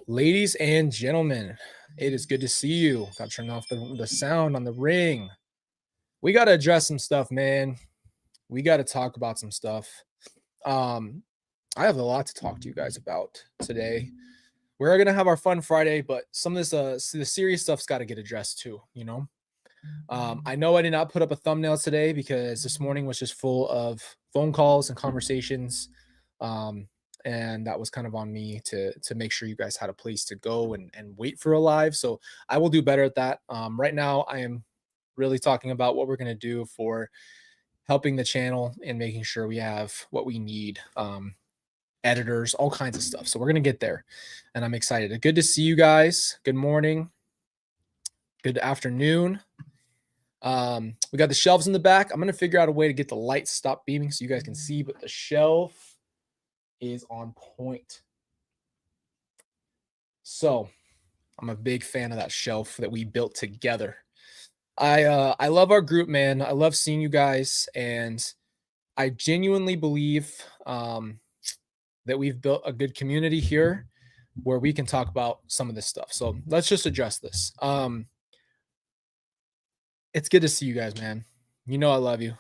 Ladies and gentlemen, it is good to see you. Got to turn off the sound on the ring. We got to address some stuff, man. We got to talk about some stuff. Um, I have a lot to talk to you guys about today. We're gonna have our fun Friday, but some of this the serious stuff's got to get addressed too. I know I did not put up a thumbnail today because this morning was just full of phone calls and conversations. Um, and that was kind of on me to make sure you guys had a place to go and wait for a live. So I will do better at that. Right now, I am really talking about what we're gonna do for helping the channel and making sure we have what we need. Editors, all kinds of stuff. So we're gonna get there, and I'm excited. Good to see you guys. Good morning. Good afternoon. We got the shelves in the back. I'm gonna figure out a way to get the lights stop beaming so you guys can see, but the shelf is on point. So I'm a big fan of that shelf that we built together. I love our group, man. I love seeing you guys, and I genuinely believe that we've built a good community here where we can talk about some of this stuff. So let's just address this. It's good to see you guys, man. You know I love you.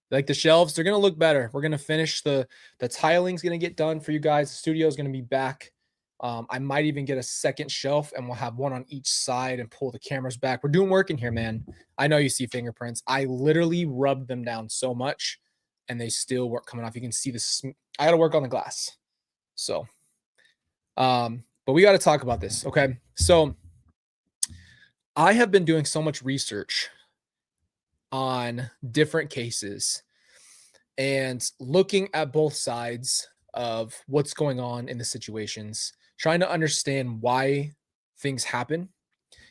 Like the shelves, they're gonna look better. We're gonna finish the tiling's gonna get done for you guys. The studio's gonna be back. I might even get a second shelf and we'll have one on each side and pull the cameras back. We're doing work in here, man. I know you see fingerprints. I literally rubbed them down so much and they still weren't coming off. You can see this. I gotta work on the glass. So, but we got to talk about this. Okay. So I have been doing so much research on different cases and looking at both sides of what's going on in the situations, trying to understand why things happen.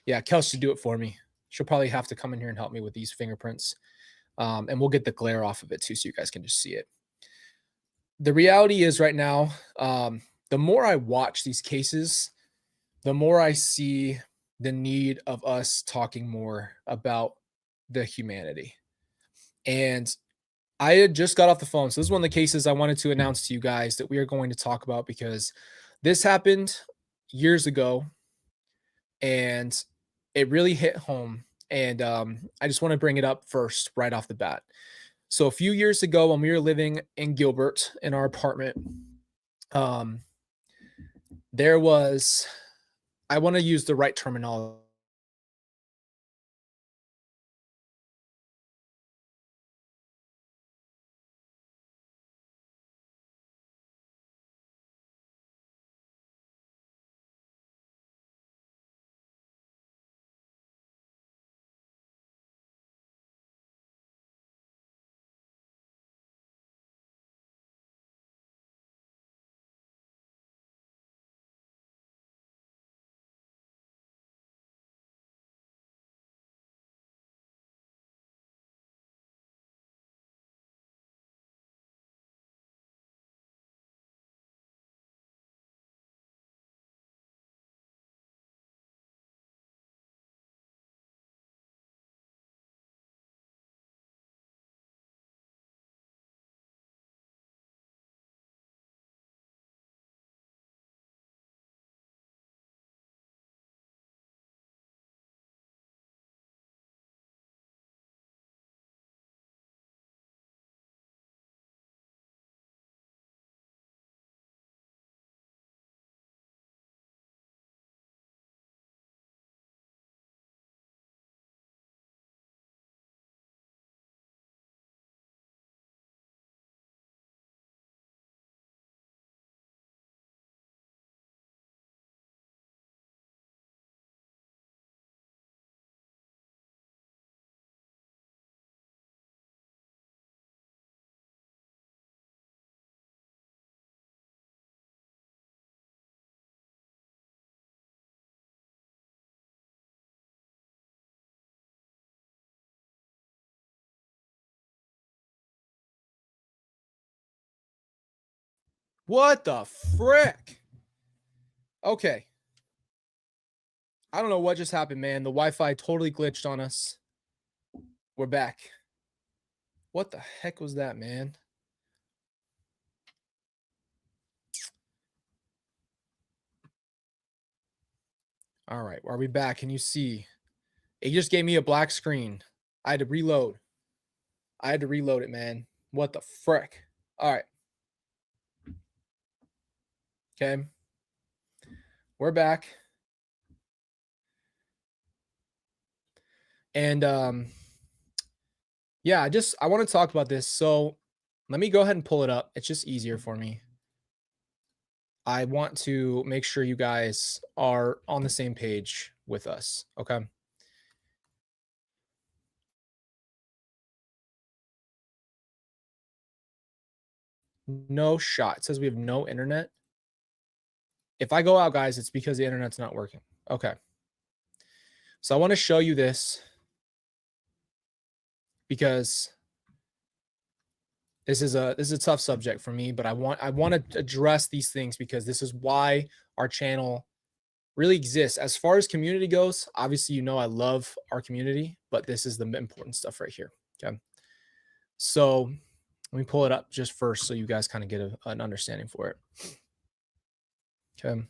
Yeah, Kels should do it for me. She'll probably have to come in here and help me with these fingerprints. And we'll get the glare off of it too, so you guys can just see it. The reality is right now, the more I watch these cases, the more I see the need of us talking more about the humanity. And I had just got off the phone. So this is one of the cases I wanted to announce to you guys that we are going to talk about because this happened years ago and it really hit home. And I just want to bring it up first, right off the bat. So a few years ago, when we were living in Gilbert in our apartment, um, there was, I want to use the right terminology. What the frick? Okay. I don't know what just happened, man. The Wi-Fi totally glitched on us. We're back. What the heck was that, man? All right, are we back? Can you see? It just gave me a black screen. I had to reload. I had to reload it, man. What the frick? All right. Okay. We're back. And yeah, I want to talk about this. So let me go ahead and pull it up. It's just easier for me. I want to make sure you guys are on the same page with us. Okay. No shot. It says we have no internet. If I go out, guys, it's because the internet's not working. Okay. So I want to show you this because this is a tough subject for me, but I want to address these things because this is why our channel really exists. As far as community goes, obviously you know I love our community, but this is the important stuff right here. Okay. So let me pull it up just first so you guys kind of get an understanding for it. Okay.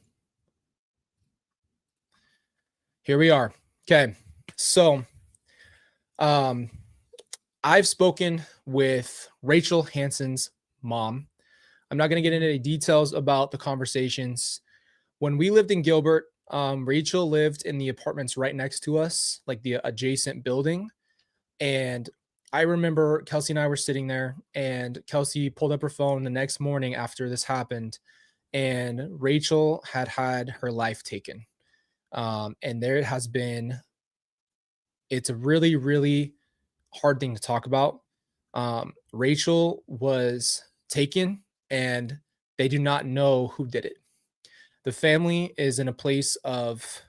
Here we are. Okay. So um I've spoken with Rachel Hansen's mom. I'm not going to get into any details about the conversations. When we lived in Gilbert, Rachel lived in the apartments right next to us, like the adjacent building. And I remember Kelsey and I were sitting there, and Kelsey pulled up her phone the next morning after this happened, and Rachel had had her life taken. And there has been, it's a really, really hard thing to talk about. Rachel was taken, and they do not know who did it. The family is in a place of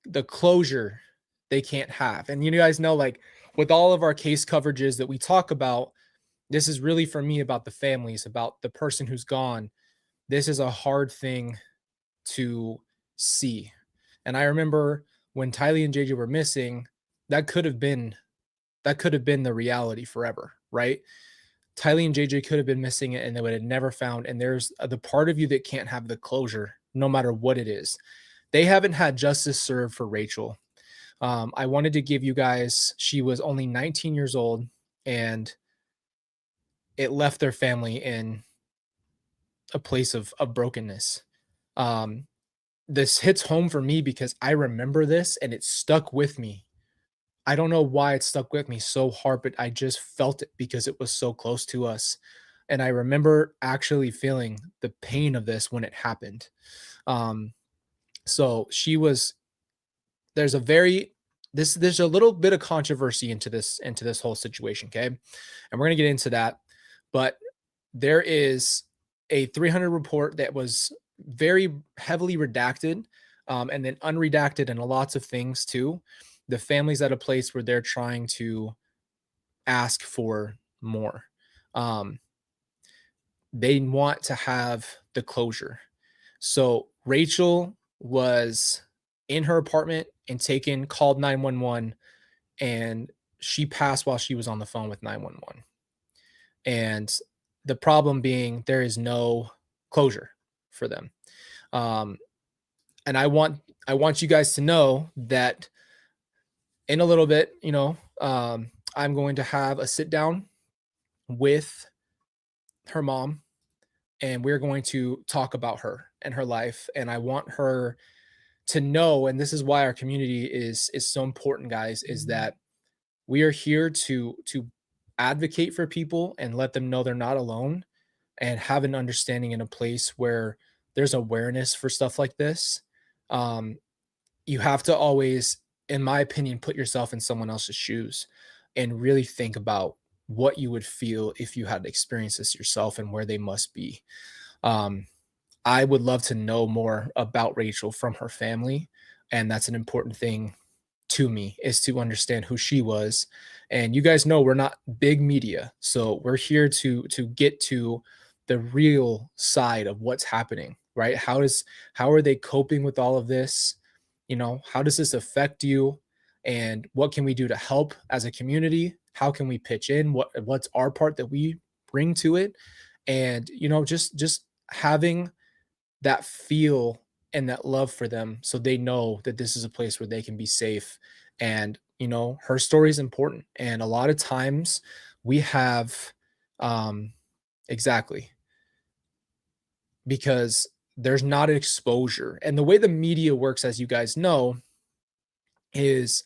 the closure they can't have. And you guys know, like, with all of our case coverages that we talk about, this is really for me about the families, about the person who's gone. This is a hard thing to see. And I remember when Tylee and JJ were missing, that could have been that could have been the reality forever, right? Tylee and JJ could have been missing it and they would have never found. And there's the part of you that can't have the closure, no matter what it is. They haven't had justice served for Rachel. I wanted to give you guys, she was only 19 years old, and it left their family in a place of brokenness. Um, this hits home for me because I remember this and it stuck with me. I don't know why it stuck with me so hard, but I just felt it because it was so close to us. And I remember actually feeling the pain of this when it happened. Um, so she was, there's a very, there's a little bit of controversy into this whole situation. Okay. And we're going to get into that. But there is a 300 report that was very heavily redacted, and then unredacted and lots of things too. The family's at a place where they're trying to ask for more. Um, they want to have the closure. So Rachel was in her apartment and called 911, and she passed while she was on the phone with 911. And the problem being there is no closure for them. Um, and I want you guys to know that in a little bit, I'm going to have a sit down with her mom, and we're going to talk about her and her life. And I want her to know, and this is why our community is so important, guys, is that we are here to advocate for people and let them know they're not alone, and have an understanding in a place where there's awareness for stuff like this. Um, you have to always, in my opinion, put yourself in someone else's shoes and really think about what you would feel if you had experienced this yourself and where they must be. Um, I would love to know more about Rachel from her family, and that's an important thing to me, is to understand who she was. And you guys know we're not big media, so we're here to get to the real side of what's happening, right? How are they coping with all of this? How does this affect you? And what can we do to help as a community? How can we pitch in? What's our part that we bring to it? And just having that feel and that love for them so they know that this is a place where they can be safe. And, her story is important. And a lot of times we have, um, exactly, because there's not an exposure. And the way the media works, as you guys know, is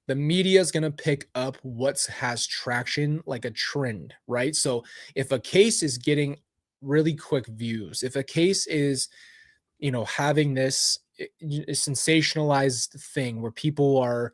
the media is going to pick up what has traction like a trend, right? So if a case is getting really quick views, if a case is, having this sensationalized thing where people are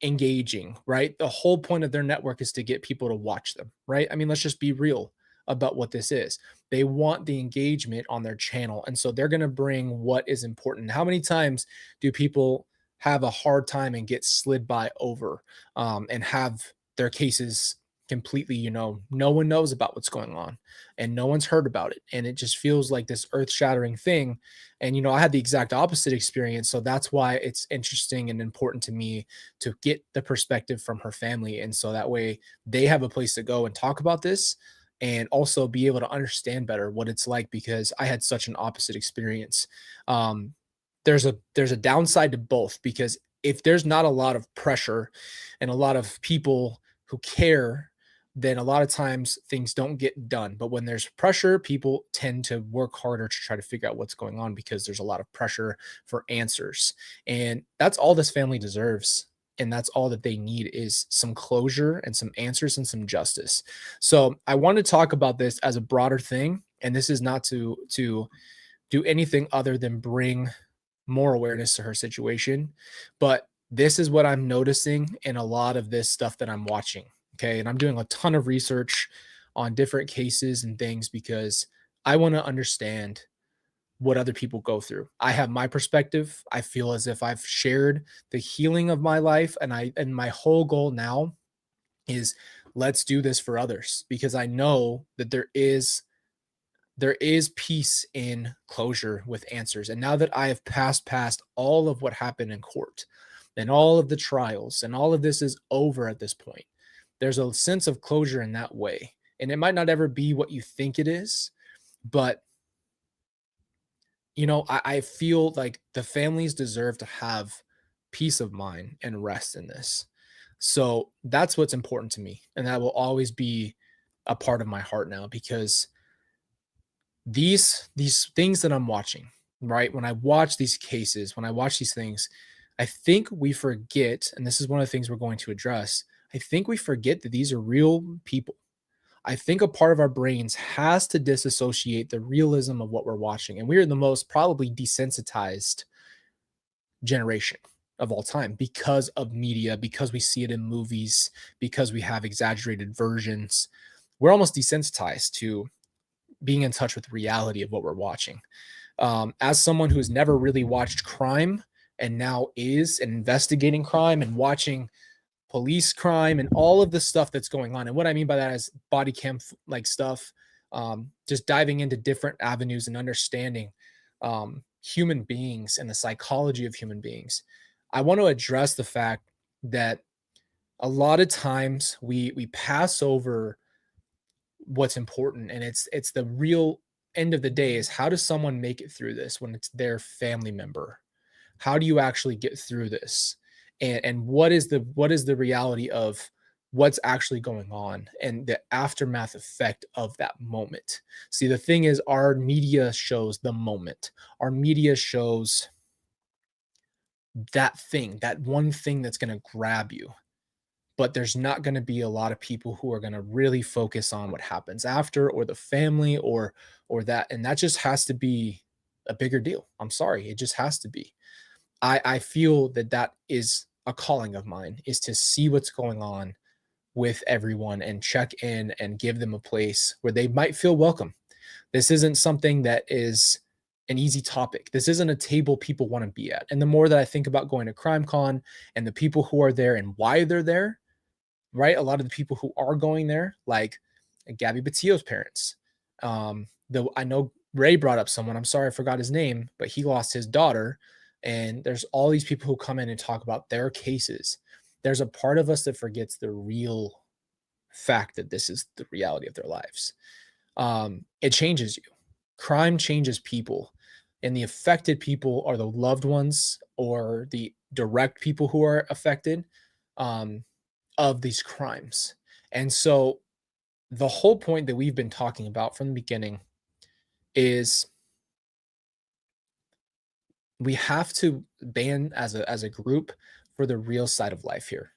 engaging, right? The whole point of their network is to get people to watch them, right? I mean, let's just be real about what this is. They want the engagement on their channel. And so they're going to bring what is important. How many times do people have a hard time and get slid by over, and have their cases completely, no one knows about what's going on and no one's heard about it. And it just feels like this earth shattering thing. And, I had the exact opposite experience. So that's why it's interesting and important to me to get the perspective from her family. And so that way they have a place to go and talk about this and also be able to understand better what it's like, because I had such an opposite experience. Um, there's a downside to both, because if there's not a lot of pressure and a lot of people who care, then a lot of times things don't get done. But when there's pressure, people tend to work harder to try to figure out what's going on, because there's a lot of pressure for answers. And that's all this family deserves. And that's all that they need, is some closure and some answers and some justice. So I want to talk about this as a broader thing. And this is not to do anything other than bring more awareness to her situation. But this is what I'm noticing in a lot of this stuff that I'm watching. Okay. And I'm doing a ton of research on different cases and things, because I want to understand what other people go through. I have my perspective. I feel as if I've shared the healing of my life, and my whole goal now is, let's do this for others, because I know that there is peace in closure with answers. And now that I have passed past all of what happened in court and all of the trials and all of this is over at this point, there's a sense of closure in that way. And it might not ever be what you think it is, but I feel like the families deserve to have peace of mind and rest in this. So that's what's important to me. And that will always be a part of my heart now, because these things that I'm watching, right? When I watch these cases, when I watch these things, I think we forget, and this is one of the things we're going to address. I think we forget that these are real people. I think a part of our brains has to disassociate the realism of what we're watching. And we're the most probably desensitized generation of all time, because of media, because we see it in movies, because we have exaggerated versions. We're almost desensitized to being in touch with reality of what we're watching. As someone who's never really watched crime and now is investigating crime and watching police crime and all of the stuff that's going on. And what I mean by that is body cam like stuff, just diving into different avenues and understanding human beings and the psychology of human beings. I want to address the fact that a lot of times we pass over what's important, and it's the real end of the day is, how does someone make it through this when it's their family member? How do you actually get through this? And what is the reality of what's actually going on and the aftermath effect of that moment? See, the thing is, our media shows the moment. Our media shows that thing, that one thing that's going to grab you. But there's not going to be a lot of people who are going to really focus on what happens after, or the family, or that. And that just has to be a bigger deal. I'm sorry, it just has to be. I feel that that is a calling of mine, is to see what's going on with everyone and check in and give them a place where they might feel welcome. This isn't something that is an easy topic. This isn't a table people want to be at. And the more that I think about going to Crime Con and the people who are there and why they're there, right? A lot of the people who are going there, like Gabby Batillo's parents. Though I know Ray brought up someone, I'm sorry I forgot his name, but he lost his daughter. And there's all these people who come in and talk about their cases. There's a part of us that forgets the real fact that this is the reality of their lives. It changes you. Crime changes people. and the affected people are the loved ones or the direct people who are affected um, of these crimes. And so the whole point that we've been talking about from the beginning is we have to ban as a group for the real side of life here.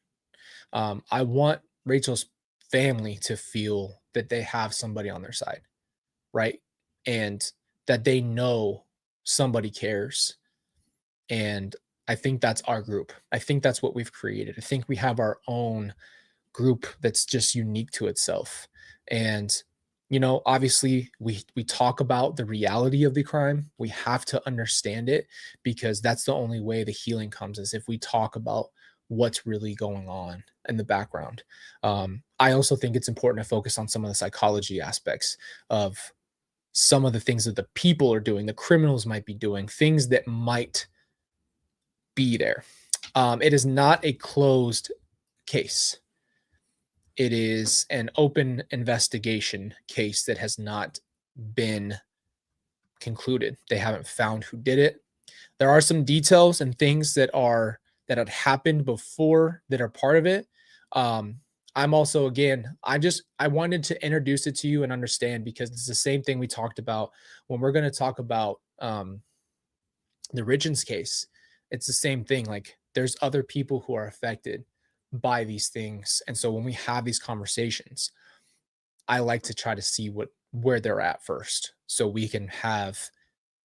I want Rachel's family to feel that they have somebody on their side, right? And that they know somebody cares. And I think that's our group. I think that's what we've created. I think we have our own group that's just unique to itself. And obviously we talk about the reality of the crime. We have to understand it because that's the only way the healing comes is if we talk about what's really going on in the background. I also think it's important to focus on some of the psychology aspects of some of the things that the people are doing, the criminals might be doing, things that might be there. It is not a closed case. It is an open investigation case that has not been concluded. They haven't found who did it. There are some details and things that had happened before that are part of it. Um, I'm also again, I wanted to introduce it to you and understand because it's the same thing we talked about when we're going to talk about the Ridgens case. It's the same thing. Like there's other people who are affected by these things, and so when we have these conversations, I like to try to see where they're at first, so we can have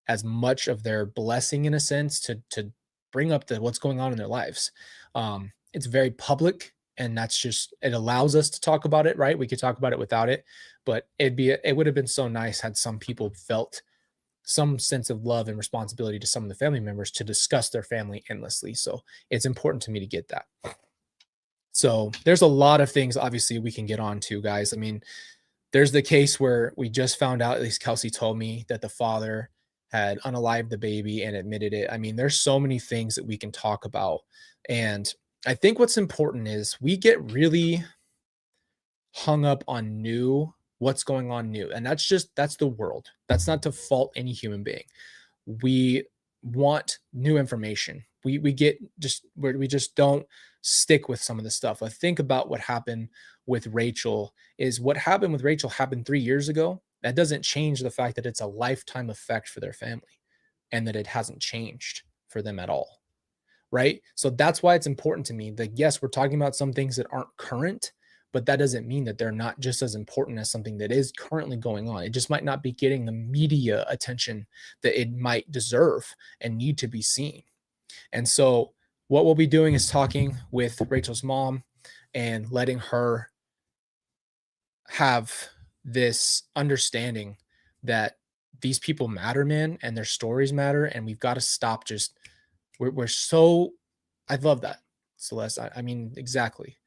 as much of their blessing in a sense to bring up the what's going on in their lives. It's very public, and that's just it allows us to talk about it, right? We could talk about it without it, but it would have been so nice had some people felt some sense of love and responsibility to some of the family members to discuss their family endlessly. So it's important to me to get that. So there's a lot of things obviously we can get on to, guys. I mean, there's the case where we just found out, at least Kelsey told me, that the father had unalived the baby and admitted it. I mean, there's so many things that we can talk about. And I think what's important is we get really hung up on what's going on new. And that's the world. That's not to fault any human being. We want new information. We just don't stick with some of the stuff. I think about what happened with Rachel is what happened with Rachel happened 3 years ago. That doesn't change the fact that it's a lifetime effect for their family and that it hasn't changed for them at all. Right? So that's why it's important to me that yes, we're talking about some things that aren't current, but that doesn't mean that they're not just as important as something that is currently going on. It just might not be getting the media attention that it might deserve and need to be seen. And so what we'll be doing is talking with Rachel's mom and letting her have this understanding that these people matter, man, and their stories matter. And we've got to stop just, we're so, I love that, Celeste. I mean, exactly.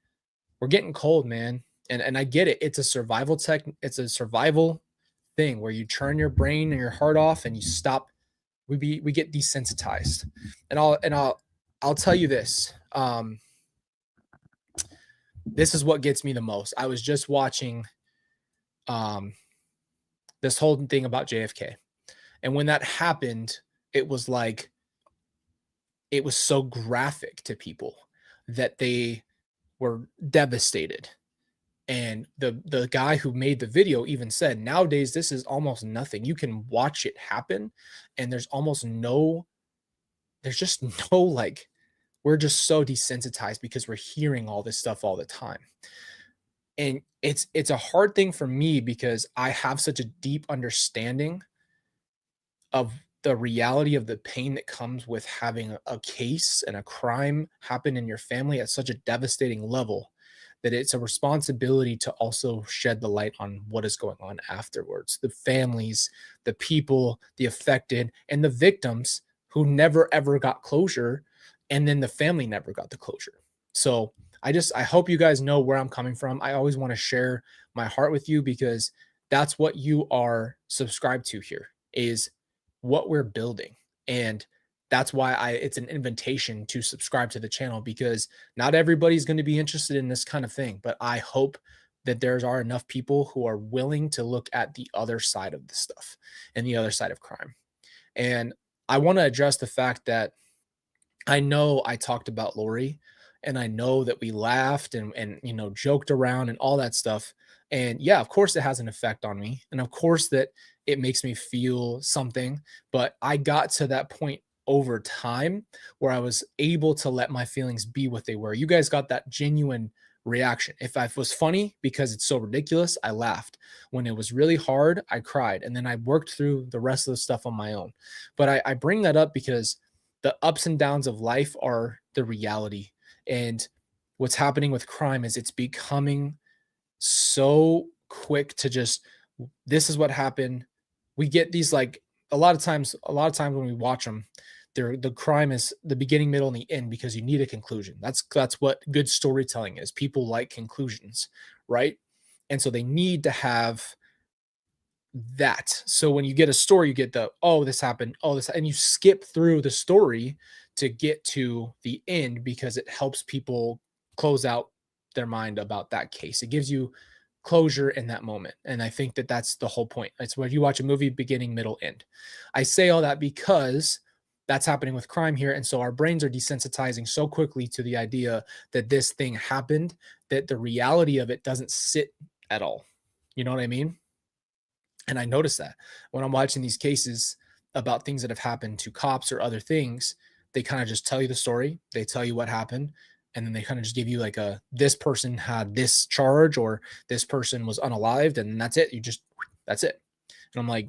We're getting cold, man. And I get it. It's a survival thing where you turn your brain and your heart off and you stop. We get desensitized. I'll tell you this. This is what gets me the most. I was just watching um this whole thing about JFK. And when that happened, it was like it was so graphic to people that they were devastated. And the guy who made the video even said, nowadays this is almost nothing. You can watch it happen, and there's just no like we're just so desensitized because we're hearing all this stuff all the time. And it's a hard thing for me because I have such a deep understanding of the reality of the pain that comes with having a case and a crime happen in your family at such a devastating level that it's a responsibility to also shed the light on what is going on afterwards. The families, the people, the affected, and the victims who never ever got closure, and then the family never got the closure. So I hope you guys know where I'm coming from. I always want to share my heart with you because that's what you are subscribed to here is what we're building. And that's why it's an invitation to subscribe to the channel because not everybody's going to be interested in this kind of thing, but I hope that there are enough people who are willing to look at the other side of this stuff and the other side of crime. And I want to address the fact that I know I talked about Lori, and I know that we laughed and joked around and all that stuff. And yeah, of course it has an effect on me. And of course that it makes me feel something, but I got to that point over time where I was able to let my feelings be what they were. You guys got that genuine reaction. If I was funny because it's so ridiculous, I laughed. When it was really hard, I cried. And then I worked through the rest of the stuff on my own. But I bring that up because the ups and downs of life are the reality. And what's happening with crime is it's becoming so quick to just, this is what happened. We get these like a lot of times when we watch them, the crime is the beginning, middle, and the end because you need a conclusion. That's what good storytelling is. People like conclusions, right? And so they need to have that. So when you get a story, you get the, oh, this happened, oh, this, and you skip through the story to get to the end because it helps people close out their mind about that case. It gives you closure in that moment. And I think that that's the whole point. It's when you watch a movie, beginning, middle, end. I say all that because that's happening with crime here. And so our brains are desensitizing so quickly to the idea that this thing happened that the reality of it doesn't sit at all. You know what I mean? And I notice that when I'm watching these cases about things that have happened to cops or other things, they kind of just tell you the story, they tell you what happened, and then they kind of just give you like a, this person had this charge or this person was unalived, and that's it. That's it. And I'm like,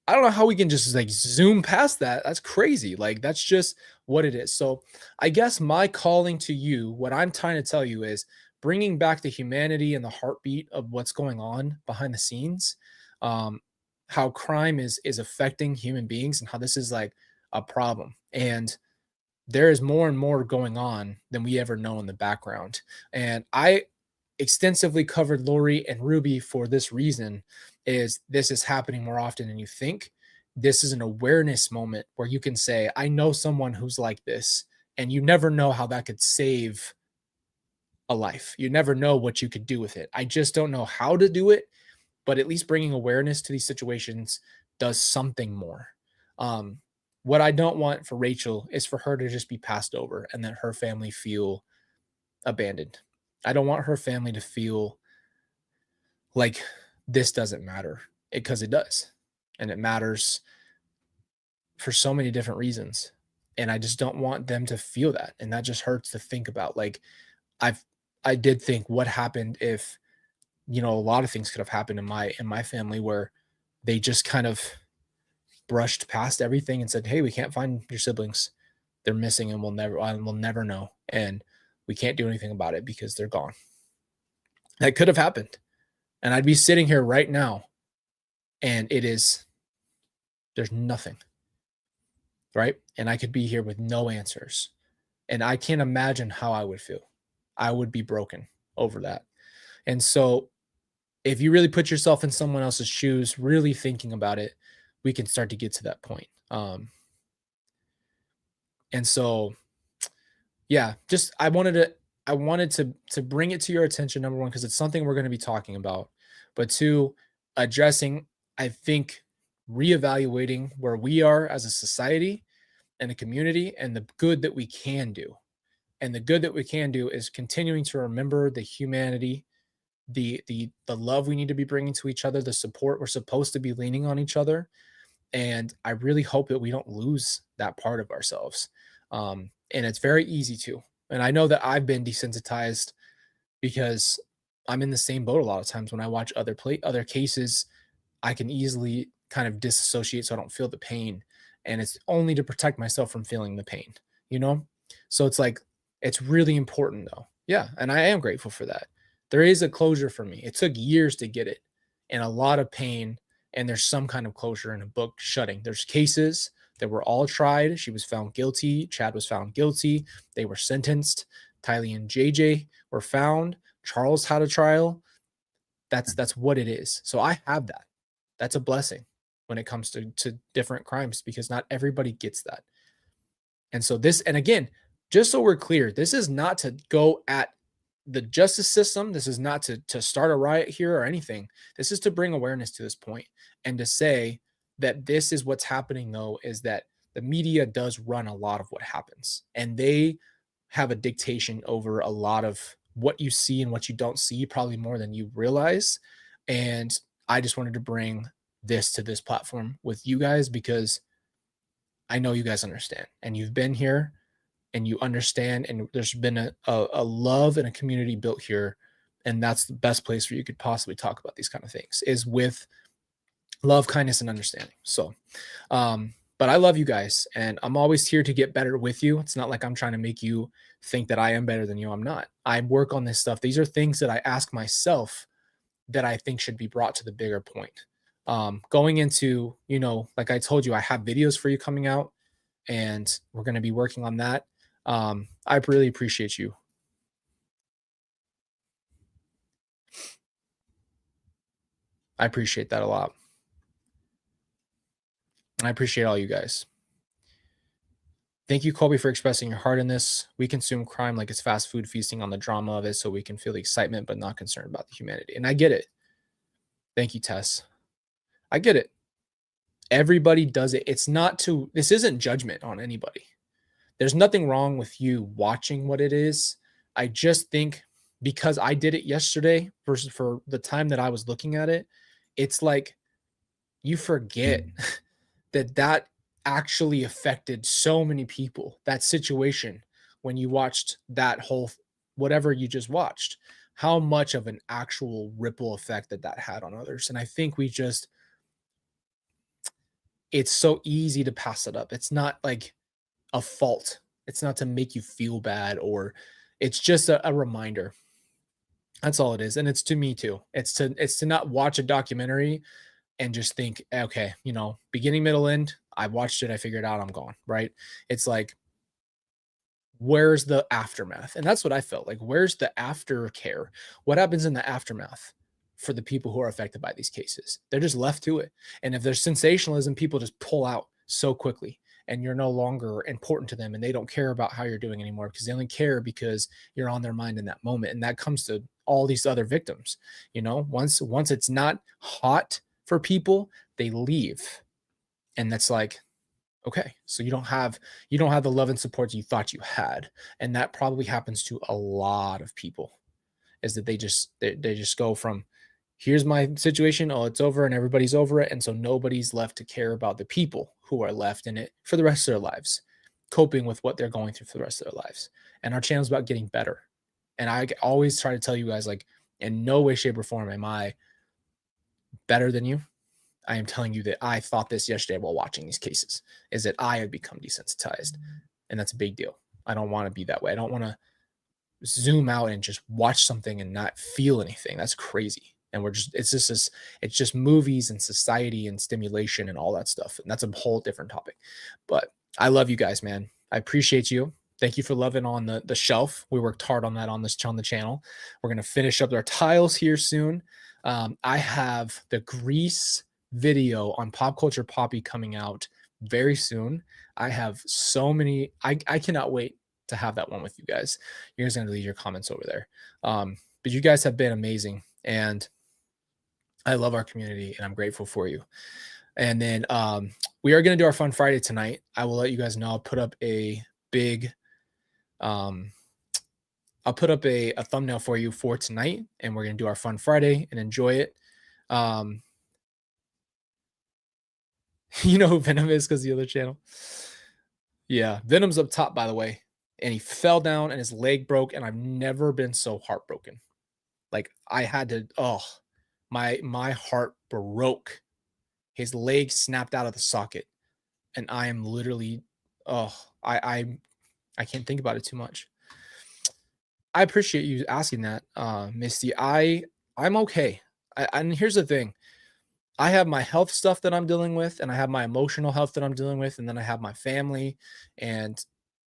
I don't know how we can just like zoom past that. That's crazy. Like that's just what it is. So I guess my calling to you, what I'm trying to tell you is bringing back the humanity and the heartbeat of what's going on behind the scenes, um, how crime is affecting human beings and how this is like a problem. And there is more and more going on than we ever know in the background. And I extensively covered Lori and Ruby for this reason is this is happening more often than you think. This is an awareness moment where you can say, I know someone who's like this, and you never know how that could save a life. You never know what you could do with it. I just don't know how to do it, but at least bringing awareness to these situations does something more. Um, what I don't want for Rachel is for her to just be passed over and that her family feel abandoned. I don't want her family to feel like this doesn't matter because it does. And it matters for so many different reasons. And I just don't want them to feel that. And that just hurts to think about. Like I've I did think what happened if, a lot of things could have happened in my family where they just kind of brushed past everything and said, "Hey, we can't find your siblings. They're missing and we'll never know. And we can't do anything about it because they're gone." That could have happened. And I'd be sitting here right now and there's nothing, right? And I could be here with no answers. And I can't imagine how I would feel. I would be broken over that. And so if you really put yourself in someone else's shoes, really thinking about it, we can start to get to that point. And so, yeah, just I wanted to bring it to your attention, number one, because it's something we're going to be talking about, but two, addressing, I think, reevaluating where we are as a society and a community and the good that we can do. And the good that we can do is continuing to remember the humanity, the love we need to be bringing to each other, the support we're supposed to be leaning on each other. And I really hope that we don't lose that part of ourselves. And it's very easy to. And I know that I've been desensitized because I'm in the same boat a lot of times when I watch other cases. I can easily kind of disassociate so I don't feel the pain. And it's only to protect myself from feeling the pain, you know? So it's like, it's really important though. Yeah. And I am grateful for that. There is a closure for me. It took years to get it and a lot of pain. And there's some kind of closure in a book shutting. There's cases that were all tried. She was found guilty. Chad was found guilty. They were sentenced. Tylee and JJ were found. Charles had a trial. That's what it is. So I have that. That's a blessing when it comes to different crimes because not everybody gets that. And so this, and again, just so we're clear, this is not to go at the justice system. This is not to start a riot here or anything. This is to bring awareness to this point and to say that this is what's happening though, is that the media does run a lot of what happens, and they have a dictation over a lot of what you see and what you don't see, probably more than you realize. And I just wanted to bring this to this platform with you guys because I know you guys understand and you've been here and you understand, and there's been a love and a community built here. And that's the best place where you could possibly talk about these kind of things, is with love, kindness, and understanding. So, but I love you guys, and I'm always here to get better with you. It's not like I'm trying to make you think that I am better than you. I'm not. I work on this stuff. These are things that I ask myself that I think should be brought to the bigger point. Going into, like I told you, I have videos for you coming out, and we're going to be working on that. I really appreciate you. I appreciate that a lot. I appreciate all you guys. Thank you, Colby, for expressing your heart in this. We consume crime like it's fast food, feasting on the drama of it so we can feel the excitement, but not concerned about the humanity. And I get it. Thank you, Tess. I get it. Everybody does it. This isn't judgment on anybody. There's nothing wrong with you watching what it is. I just think because I did it yesterday versus for the time that I was looking at it, it's like you forget that actually affected so many people, that situation, when you watched that whole whatever you just watched, how much of an actual ripple effect that had on others. And I think it's so easy to pass it up. It's not like a fault. It's not to make you feel bad, or it's just a reminder. That's all it is. And it's to me too. It's to not watch a documentary and just think, okay, beginning, middle, end. I watched it, I figured out, I'm gone. Right. It's like, where's the aftermath? And that's what I felt like. Where's the aftercare? What happens in the aftermath for the people who are affected by these cases? They're just left to it. And if there's sensationalism, people just pull out so quickly, and you're no longer important to them, and they don't care about how you're doing anymore because they only care because you're on their mind in that moment. And that comes to all these other victims. Once it's not hot for people, they leave. And that's like, okay, so you don't have the love and support you thought you had. And that probably happens to a lot of people, is that they just go from, here's my situation, oh, it's over, and everybody's over it. And so nobody's left to care about the people who are left in it for the rest of their lives, coping with what they're going through for the rest of their lives. And our channel's about getting better. And I always try to tell you guys, like, in no way, shape, or form am I better than you. I am telling you that I thought this yesterday while watching these cases, is that I have become desensitized. And that's a big deal. I don't want to be that way. I don't want to zoom out and just watch something and not feel anything. That's crazy. And it's just movies and society and stimulation and all that stuff. And that's a whole different topic. But I love you guys, man. I appreciate you. Thank you for loving on the shelf. We worked hard on that on the channel. We're gonna finish up our tiles here soon. I have the Grease video on Pop Culture Poppy coming out very soon. I have so many. I cannot wait to have that one with you guys. You're just gonna leave your comments over there. But you guys have been amazing, and I love our community, and I'm grateful for you. And then we are gonna do our Fun Friday tonight. I will let you guys know. I'll put up a big I'll put up a thumbnail for you for tonight, and we're gonna do our Fun Friday and enjoy it. You know who Venom is because the other channel. Yeah, Venom's up top, by the way, and he fell down and his leg broke, and I've never been so heartbroken. Like, I had to, my heart broke. His leg snapped out of the socket, and I am literally, I can't think about it too much. I appreciate you asking that, Misty. I'm okay. And here's the thing. I have my health stuff that I'm dealing with, and I have my emotional health that I'm dealing with, and then I have my family, and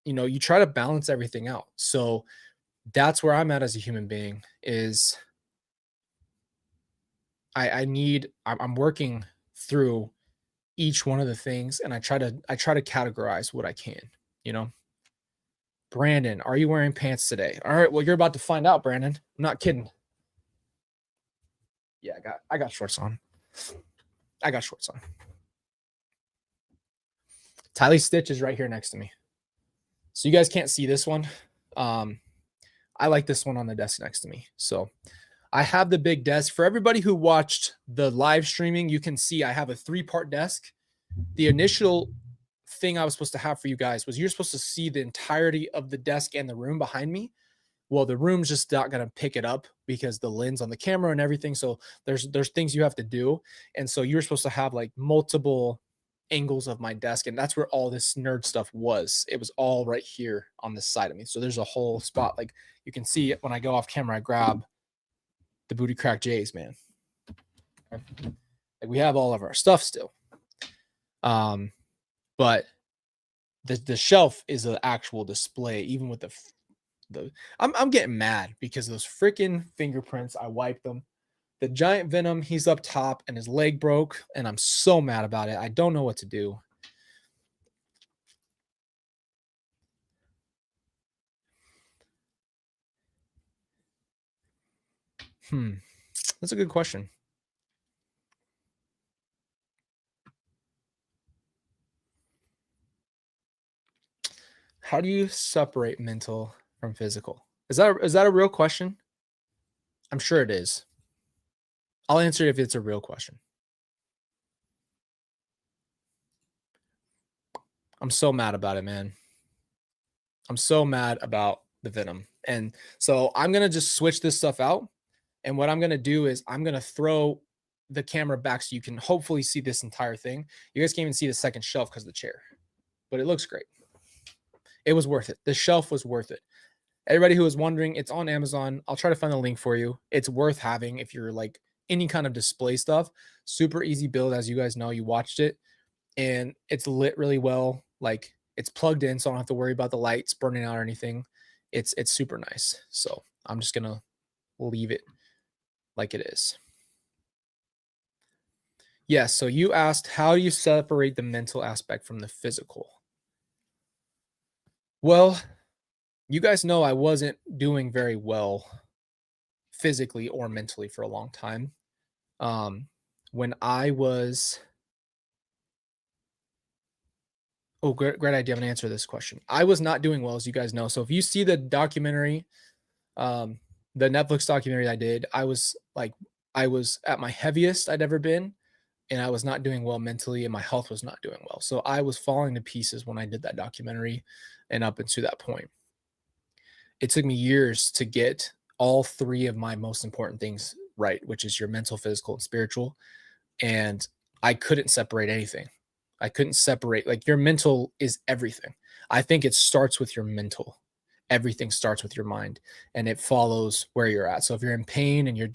you try to balance everything out. So that's where I'm at as a human being, is I'm working through each one of the things, and I try to categorize what I can, you know. Brandon, are you wearing pants today? All right, well, you're about to find out, Brandon. I'm not kidding. Yeah, I got shorts on. I got shorts on. Tylee's Stitch is right here next to me. So you guys can't see this one. I like this one on the desk next to me. So I have the big desk. For everybody who watched the live streaming, you can see I have a 3-part desk. The initial thing I was supposed to have for you guys was you're supposed to see the entirety of the desk and the room behind me. Well, the room's just not going to pick it up because the lens on the camera and everything. So there's things you have to do. And so you're supposed to have like multiple angles of my desk. And that's where all this nerd stuff was. It was all right here on this side of me. So there's a whole spot. Like you can see it when I go off camera, I grab the Booty Crack J's, man. Like we have all of our stuff still. But the shelf is an actual display, even with the I'm getting mad because those freaking fingerprints, I wiped them. The giant Venom, he's up top and his leg broke, and I'm so mad about it. I don't know what to do. That's a good question. How do you separate mental from physical? Is that a real question? I'm sure it is. I'll answer it if it's a real question. I'm so mad about it, man. I'm so mad about the Venom. And so I'm going to just switch this stuff out. And what I'm going to do is I'm going to throw the camera back so you can hopefully see this entire thing. You guys can't even see the second shelf because of the chair, but it looks great. It was worth it. The shelf was worth it. Everybody who was wondering, it's on Amazon. I'll try to find the link for you. It's worth having if you're like any kind of display stuff. Super easy build. As you guys know, you watched it, and it's lit really well. Like it's plugged in, so I don't have to worry about the lights burning out or anything. It's super nice. So I'm just going to leave it like it is. Yes. So you asked, how do you separate the mental aspect from the physical? Well, you guys know I wasn't doing very well physically or mentally for a long time. When I was, oh, great idea. I'm gonna answer this question. I was not doing well, as you guys know. So if you see the documentary, the Netflix documentary I did, I was at my heaviest I'd ever been, and I was not doing well mentally, and my health was not doing well. So I was falling to pieces when I did that documentary, and up until that point. It took me years to get all 3 of my most important things right, which is your mental, physical, and spiritual. And I couldn't separate anything. I couldn't separate, like, your mental is everything. I think it starts with your mental. Everything starts with your mind, and it follows where you're at. So if you're in pain and you're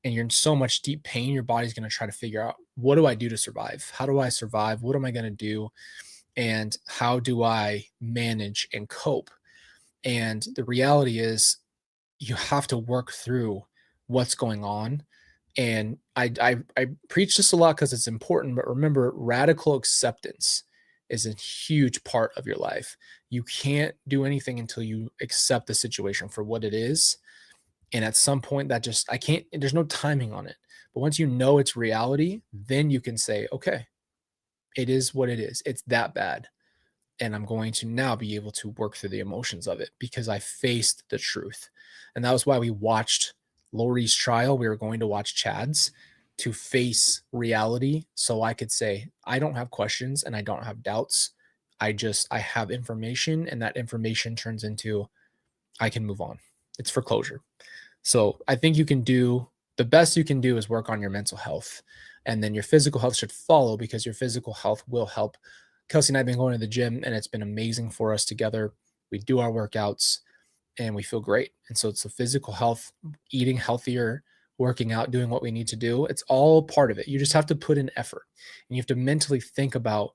in so much deep pain, your body's going to try to figure out, what do I do to survive? How do I survive? What am I going to do? And how do I manage and cope? And the reality is you have to work through what's going on. And I preach this a lot because it's important, but remember, radical acceptance is a huge part of your life. You can't do anything until you accept the situation for what it is. And at some point that just, I can't, there's no timing on it. But once you know it's reality, then you can say, okay, it is what it is. It's that bad. And I'm going to now be able to work through the emotions of it because I faced the truth. And that was why we watched Lori's trial. We were going to watch Chad's to face reality. So I could say, I don't have questions and I don't have doubts. I have information, and that information turns into, I can move on. It's for closure. So I think the best you can do is work on your mental health, and then your physical health should follow, because your physical health will help. Kelsey and I have been going to the gym, and it's been amazing for us together. We do our workouts and we feel great. And so it's the physical health, eating healthier, working out, doing what we need to do. It's all part of it. You just have to put in effort, and you have to mentally think about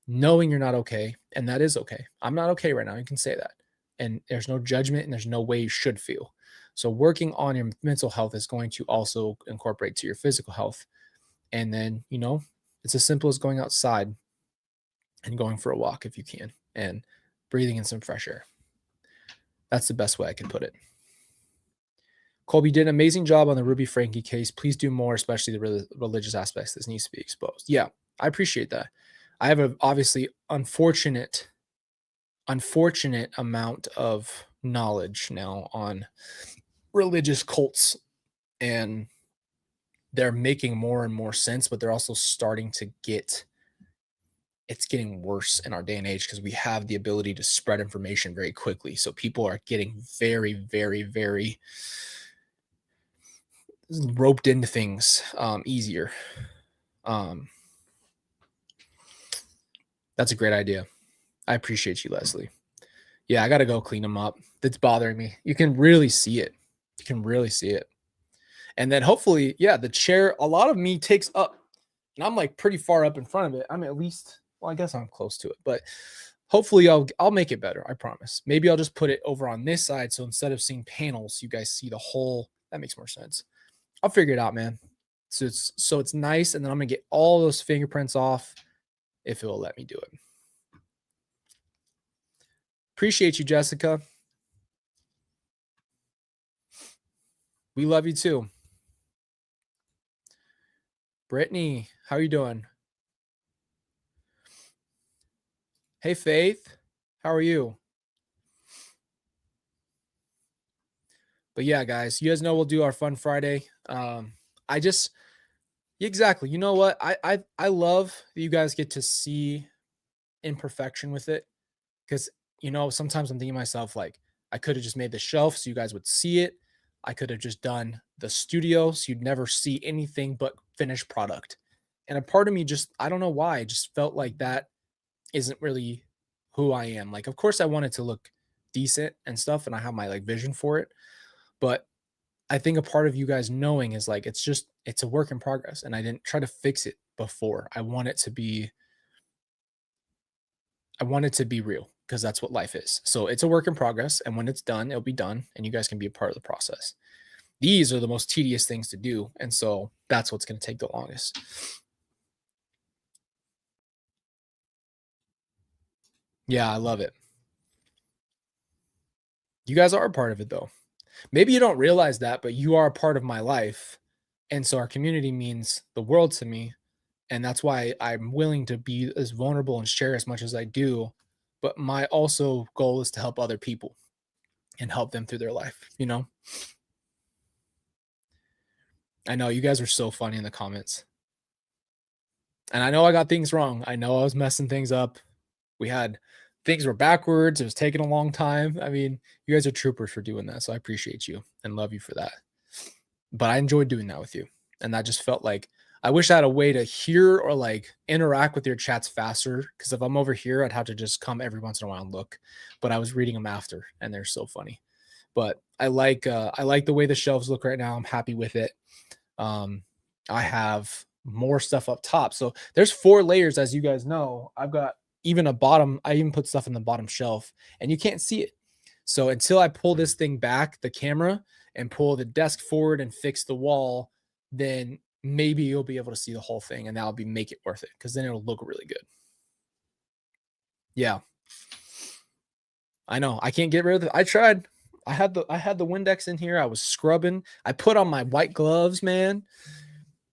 knowing you're not okay. And that is okay. I'm not okay right now. You can say that. And there's no judgment, and there's no way you should feel. So working on your mental health is going to also incorporate to your physical health. And then, it's as simple as going outside and going for a walk if you can, and breathing in some fresh air. That's the best way I can put it. Colby did an amazing job on the Ruby Frankie case. Please do more, especially the religious aspects. This needs to be exposed. Yeah, I appreciate that. I have a obviously unfortunate amount of knowledge now on religious cults, and they're making more and more sense, but they're also starting to get it's getting worse in our day and age because we have the ability to spread information very quickly. So people are getting very, very, very roped into things easier. Um, that's a great idea. I appreciate you, Leslie. Yeah, I got to go clean them up. That's bothering me. You can really see it. You can really see it. And then hopefully, yeah, the chair, a lot of me takes up, and I'm like pretty far up in front of it. I'm at least, well, I guess I'm close to it, but hopefully I'll make it better. I promise. Maybe I'll just put it over on this side. So instead of seeing panels, you guys see the whole, that makes more sense. I'll figure it out, man. So it's nice. And then I'm gonna get all those fingerprints off if it will let me do it. Appreciate you, Jessica. We love you too. Brittany, how are you doing? Hey, Faith, how are you? But yeah, guys, you guys know we'll do our fun Friday. I just exactly, you know what? I love that you guys get to see imperfection with it because sometimes I'm thinking to myself like I could have just made the shelf so you guys would see it. I could have just done the studio so you'd never see anything but finished product. And a part of me just I don't know why, I just felt like that isn't really who I am. Like of course I want it to look decent and stuff and I have my like vision for it, but I think a part of you guys knowing is like it's a work in progress and I didn't try to fix it before. I want it to be real because that's what life is. So it's a work in progress and when it's done, it'll be done and you guys can be a part of the process. These are the most tedious things to do and so that's what's going to take the longest. Yeah, I love it. You guys are a part of it though. Maybe you don't realize that, but you are a part of my life. And so our community means the world to me. And that's why I'm willing to be as vulnerable and share as much as I do. But my also goal is to help other people and help them through their life. I know you guys are so funny in the comments. And I know I got things wrong. I know I was messing things up. We had things were backwards. It was taking a long time. I mean, you guys are troopers for doing that. So I appreciate you and love you for that. But I enjoyed doing that with you. And that just felt like I wish I had a way to hear or like interact with your chats faster. Cause if I'm over here, I'd have to just come every once in a while and look. But I was reading them after and they're so funny. But I like the way the shelves look right now. I'm happy with it. Um, I have more stuff up top. So there's 4 layers, as you guys know. I've got even a bottom, I even put stuff in the bottom shelf and you can't see it. So until I pull this thing back, the camera, and pull the desk forward and fix the wall, then maybe you'll be able to see the whole thing and that'll make it worth it because then it'll look really good. Yeah. I know. I can't get rid of it. I tried. I had the Windex in here. I was scrubbing. I put on my white gloves, man.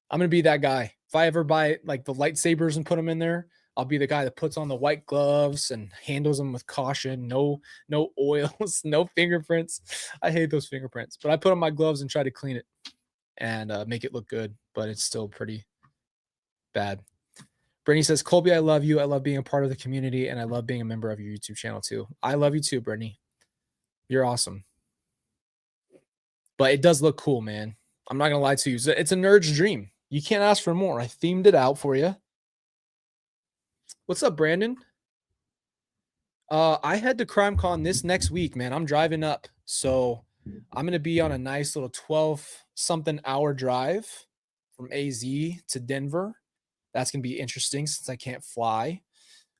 I'm gonna be that guy. If I ever buy like the lightsabers and put them in there, I'll be the guy that puts on the white gloves and handles them with caution. No oils, no fingerprints. I hate those fingerprints, but I put on my gloves and try to clean it and make it look good, but it's still pretty bad. Brittany says, Colby, I love you. I love being a part of the community and I love being a member of your YouTube channel too. I love you too, Brittany. You're awesome. But it does look cool, man. I'm not gonna lie to you. It's a nerd's dream. You can't ask for more. I themed it out for you. What's up, Brandon? I head to CrimeCon this next week, man. I'm driving up. So I'm gonna be on a nice little 12 something hour drive from AZ to Denver. That's gonna be interesting since I can't fly.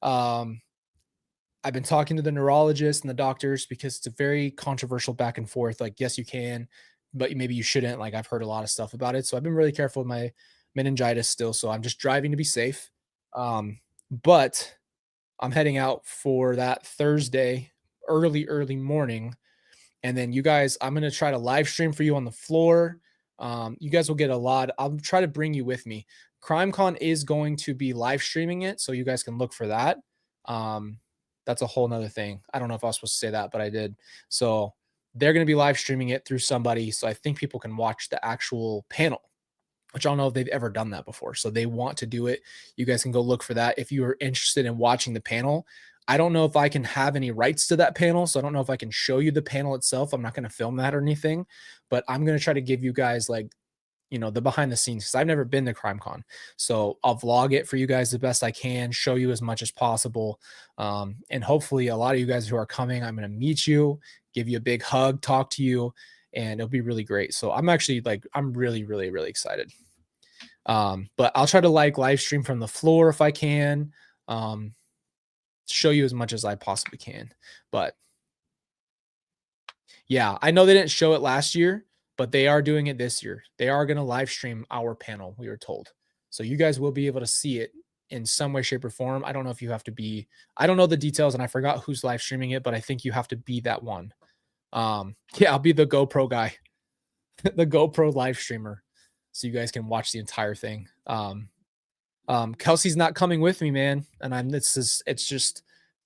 Um, I've been talking to the neurologist and the doctors because it's a very controversial back and forth. Like, yes, you can, but maybe you shouldn't. Like, I've heard a lot of stuff about it. So I've been really careful with my meningitis still. So I'm just driving to be safe. But I'm heading out for that Thursday, early morning. And then you guys, I'm going to try to live stream for you on the floor. You guys will get a lot. I'll try to bring you with me. CrimeCon is going to be live streaming it, so you guys can look for that. Um, that's a whole nother thing. I don't know if I was supposed to say that, but I did. So they're going to be live streaming it through somebody. So I think people can watch the actual panel, which I don't know if they've ever done that before. So they want to do it. You guys can go look for that. If you are interested in watching the panel, I don't know if I can have any rights to that panel. So I don't know if I can show you the panel itself. I'm not going to film that or anything, but I'm going to try to give you guys like, the behind the scenes, because I've never been to CrimeCon. So I'll vlog it for you guys the best I can, show you as much as possible. And hopefully a lot of you guys who are coming, I'm going to meet you, give you a big hug, talk to you, and it'll be really great. So I'm actually I'm really, really, really excited. But I'll try to live stream from the floor if I can, show you as much as I possibly can. But yeah, I know they didn't show it last year, but they are doing it this year. They are going to live stream our panel, we were told. So you guys will be able to see it in some way, shape, or form. I don't know if you have to be, I don't know the details and I forgot who's live streaming it, but I think you have to be that one. Yeah, I'll be the GoPro guy, the GoPro live streamer. So you guys can watch the entire thing. Kelsey's not coming with me, man. And it's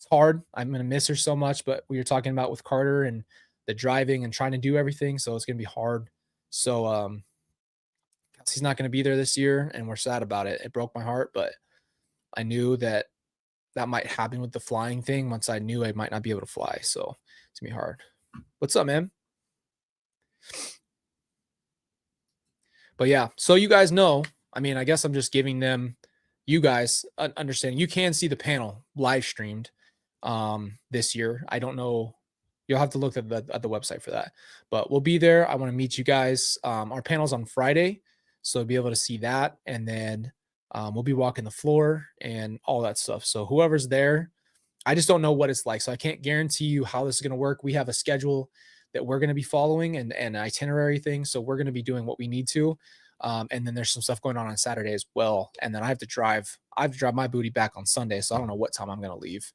hard. I'm going to miss her so much, but we were talking about with Carter and the driving and trying to do everything. So it's going to be hard. So, Kelsey's not going to be there this year and we're sad about it. It broke my heart, but I knew that might happen with the flying thing once I knew I might not be able to fly. So it's going to be hard. What's up, man? But yeah, so you guys know, I mean, I guess I'm just giving them, you guys understanding. You can see the panel live streamed this year. I don't know. You'll have to look at the website for that, but we'll be there. I want to meet you guys. Our panel's on Friday, so you'll be able to see that. And then we'll be walking the floor and all that stuff. So whoever's there, I just don't know what it's like. So I can't guarantee you how this is going to work. We have a schedule that we're going to be following and an itinerary thing. So we're going to be doing what we need to. And then there's some stuff going on Saturday as well. And then I have to drive my booty back on Sunday. So I don't know what time I'm going to leave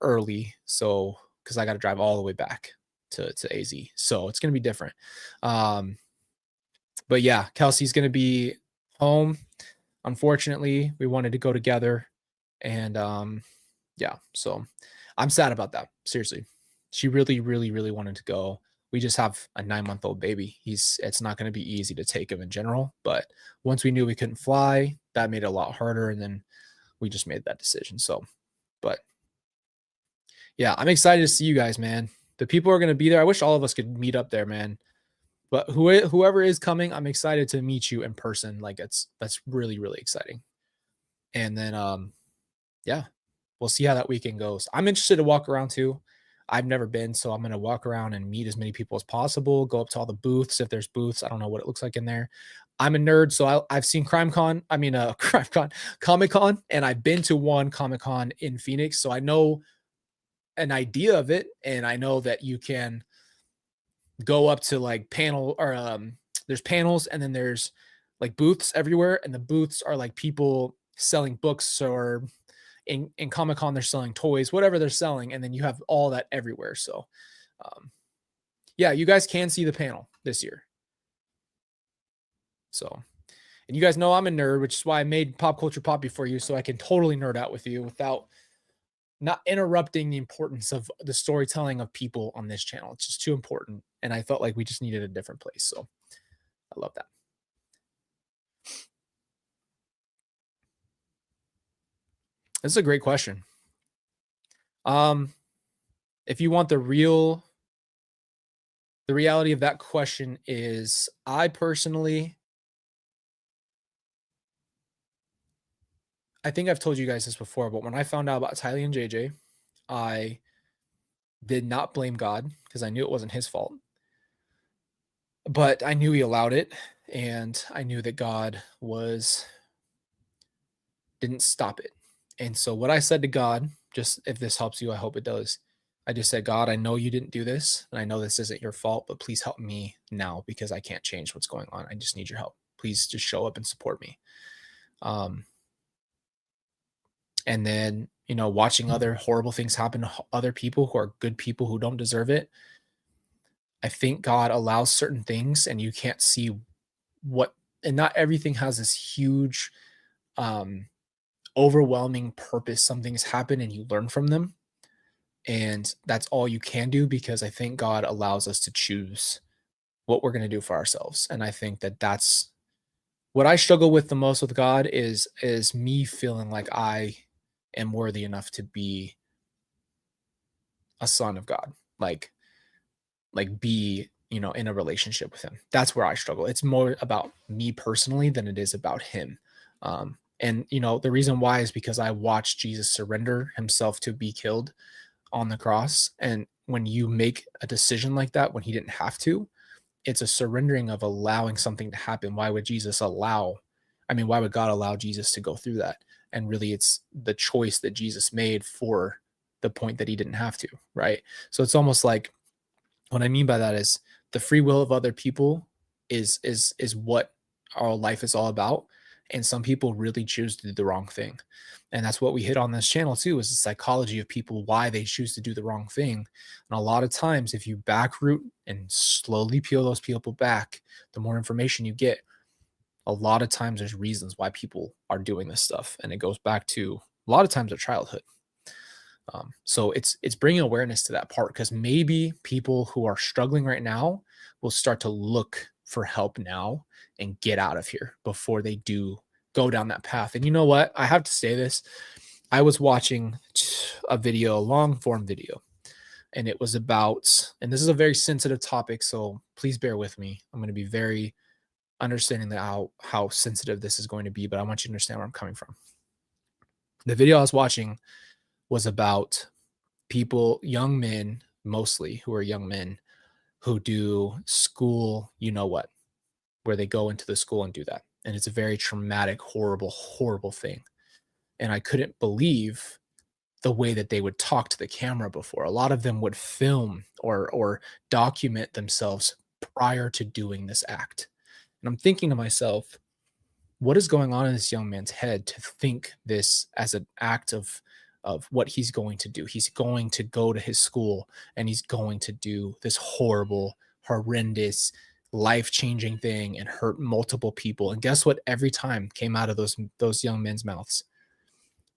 early. So, cause I got to drive all the way back to AZ. So it's going to be different. But yeah, Kelsey's going to be home. Unfortunately, we wanted to go together and, yeah, so I'm sad about that. Seriously. She really, really, really wanted to go. We just have a 9-month-old baby. It's not going to be easy to take him in general, but once we knew we couldn't fly, that made it a lot harder. And then we just made that decision. So, but yeah, I'm excited to see you guys, man. The people are going to be there. I wish all of us could meet up there, man. But whoever is coming, I'm excited to meet you in person. Like that's really, really exciting. And then, yeah, we'll see how that weekend goes. I'm interested to walk around too. I've never been, so I'm going to walk around and meet as many people as possible, go up to all the booths. If there's booths, I don't know what it looks like in there. I'm a nerd, so I've seen CrimeCon, Comic-Con, and I've been to one Comic-Con in Phoenix, so I know an idea of it, and I know that you can go up to like there's panels, and then there's like booths everywhere, and the booths are like people selling books or in Comic-Con, they're selling toys, whatever they're selling. And then you have all that everywhere. So, yeah, you guys can see the panel this year. So, and you guys know I'm a nerd, which is why I made Pop Culture Poppy for you. So I can totally nerd out with you without not interrupting the importance of the storytelling of people on this channel. It's just too important. And I felt like we just needed a different place. So I love that. This is a great question. If you want the reality of that question is, I think I've told you guys this before, but when I found out about Tylee and JJ, I did not blame God because I knew it wasn't his fault. But I knew he allowed it, and I knew that God didn't stop it. And so what I said to God, just if this helps you, I hope it does. I just said, God, I know you didn't do this, and I know this isn't your fault, but please help me now because I can't change what's going on. I just need your help. Please just show up and support me. And then, watching other horrible things happen to other people who are good people who don't deserve it. I think God allows certain things and you can't see what and not everything has this huge, um, overwhelming purpose. Some things happen and you learn from them. And that's all you can do, because I think God allows us to choose what we're going to do for ourselves. And I think that that's what I struggle with the most with God is me feeling like I am worthy enough to be a son of God. Be, in a relationship with him. That's where I struggle. It's more about me personally than it is about him. And the reason why is because I watched Jesus surrender himself to be killed on the cross. And when you make a decision like that when he didn't have to, it's a surrendering of allowing something to happen. Why would God allow Jesus to go through that? And really, it's the choice that Jesus made for the point that he didn't have to, right? So it's almost like, what I mean by that is the free will of other people is what our life is all about. And some people really choose to do the wrong thing. And that's what we hit on this channel too, is the psychology of people, why they choose to do the wrong thing. And a lot of times, if you backroot and slowly peel those people back, the more information you get, a lot of times there's reasons why people are doing this stuff. And it goes back to a lot of times their childhood. So it's bringing awareness to that part, because maybe people who are struggling right now will start to look for help now and get out of here before they do go down that path. And you know what? I have to say this. I was watching a video, a long form video, and it was about, and this is a very sensitive topic, so please bear with me. I'm going to be very understanding that how sensitive this is going to be, but I want you to understand where I'm coming from. The video I was watching was about people, young men mostly, who are young men who do school, where they go into the school and do that. And it's a very traumatic, horrible, horrible thing. And I couldn't believe the way that they would talk to the camera before. A lot of them would film or document themselves prior to doing this act. And I'm thinking to myself, what is going on in this young man's head to think this as an act of what he's going to do? He's going to go to his school and he's going to do this horrible, horrendous, life-changing thing and hurt multiple people. And guess what? Every time came out of those young men's mouths,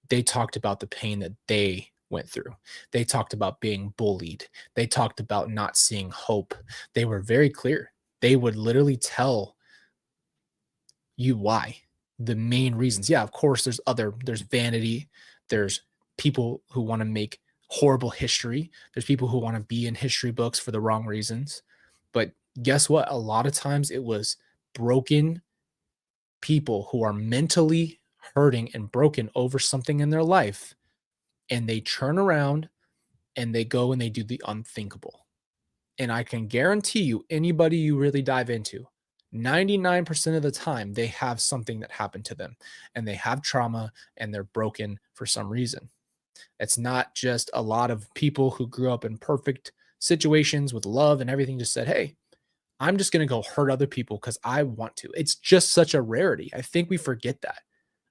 they talked about the pain that they went through. They talked about being bullied. They talked about not seeing hope. They were very clear. They would literally tell you why, the main reasons. Yeah, of course, there's vanity, there's people who want to make horrible history, there's people who want to be in history books for the wrong reasons. But guess what? A lot of times it was broken people who are mentally hurting and broken over something in their life, and they turn around and they go and they do the unthinkable. And I can guarantee you, anybody you really dive into, 99% of the time, they have something that happened to them and they have trauma and they're broken for some reason. It's not just a lot of people who grew up in perfect situations with love and everything just said, hey, I'm just going to go hurt other people because I want to. It's just such a rarity. I think we forget that.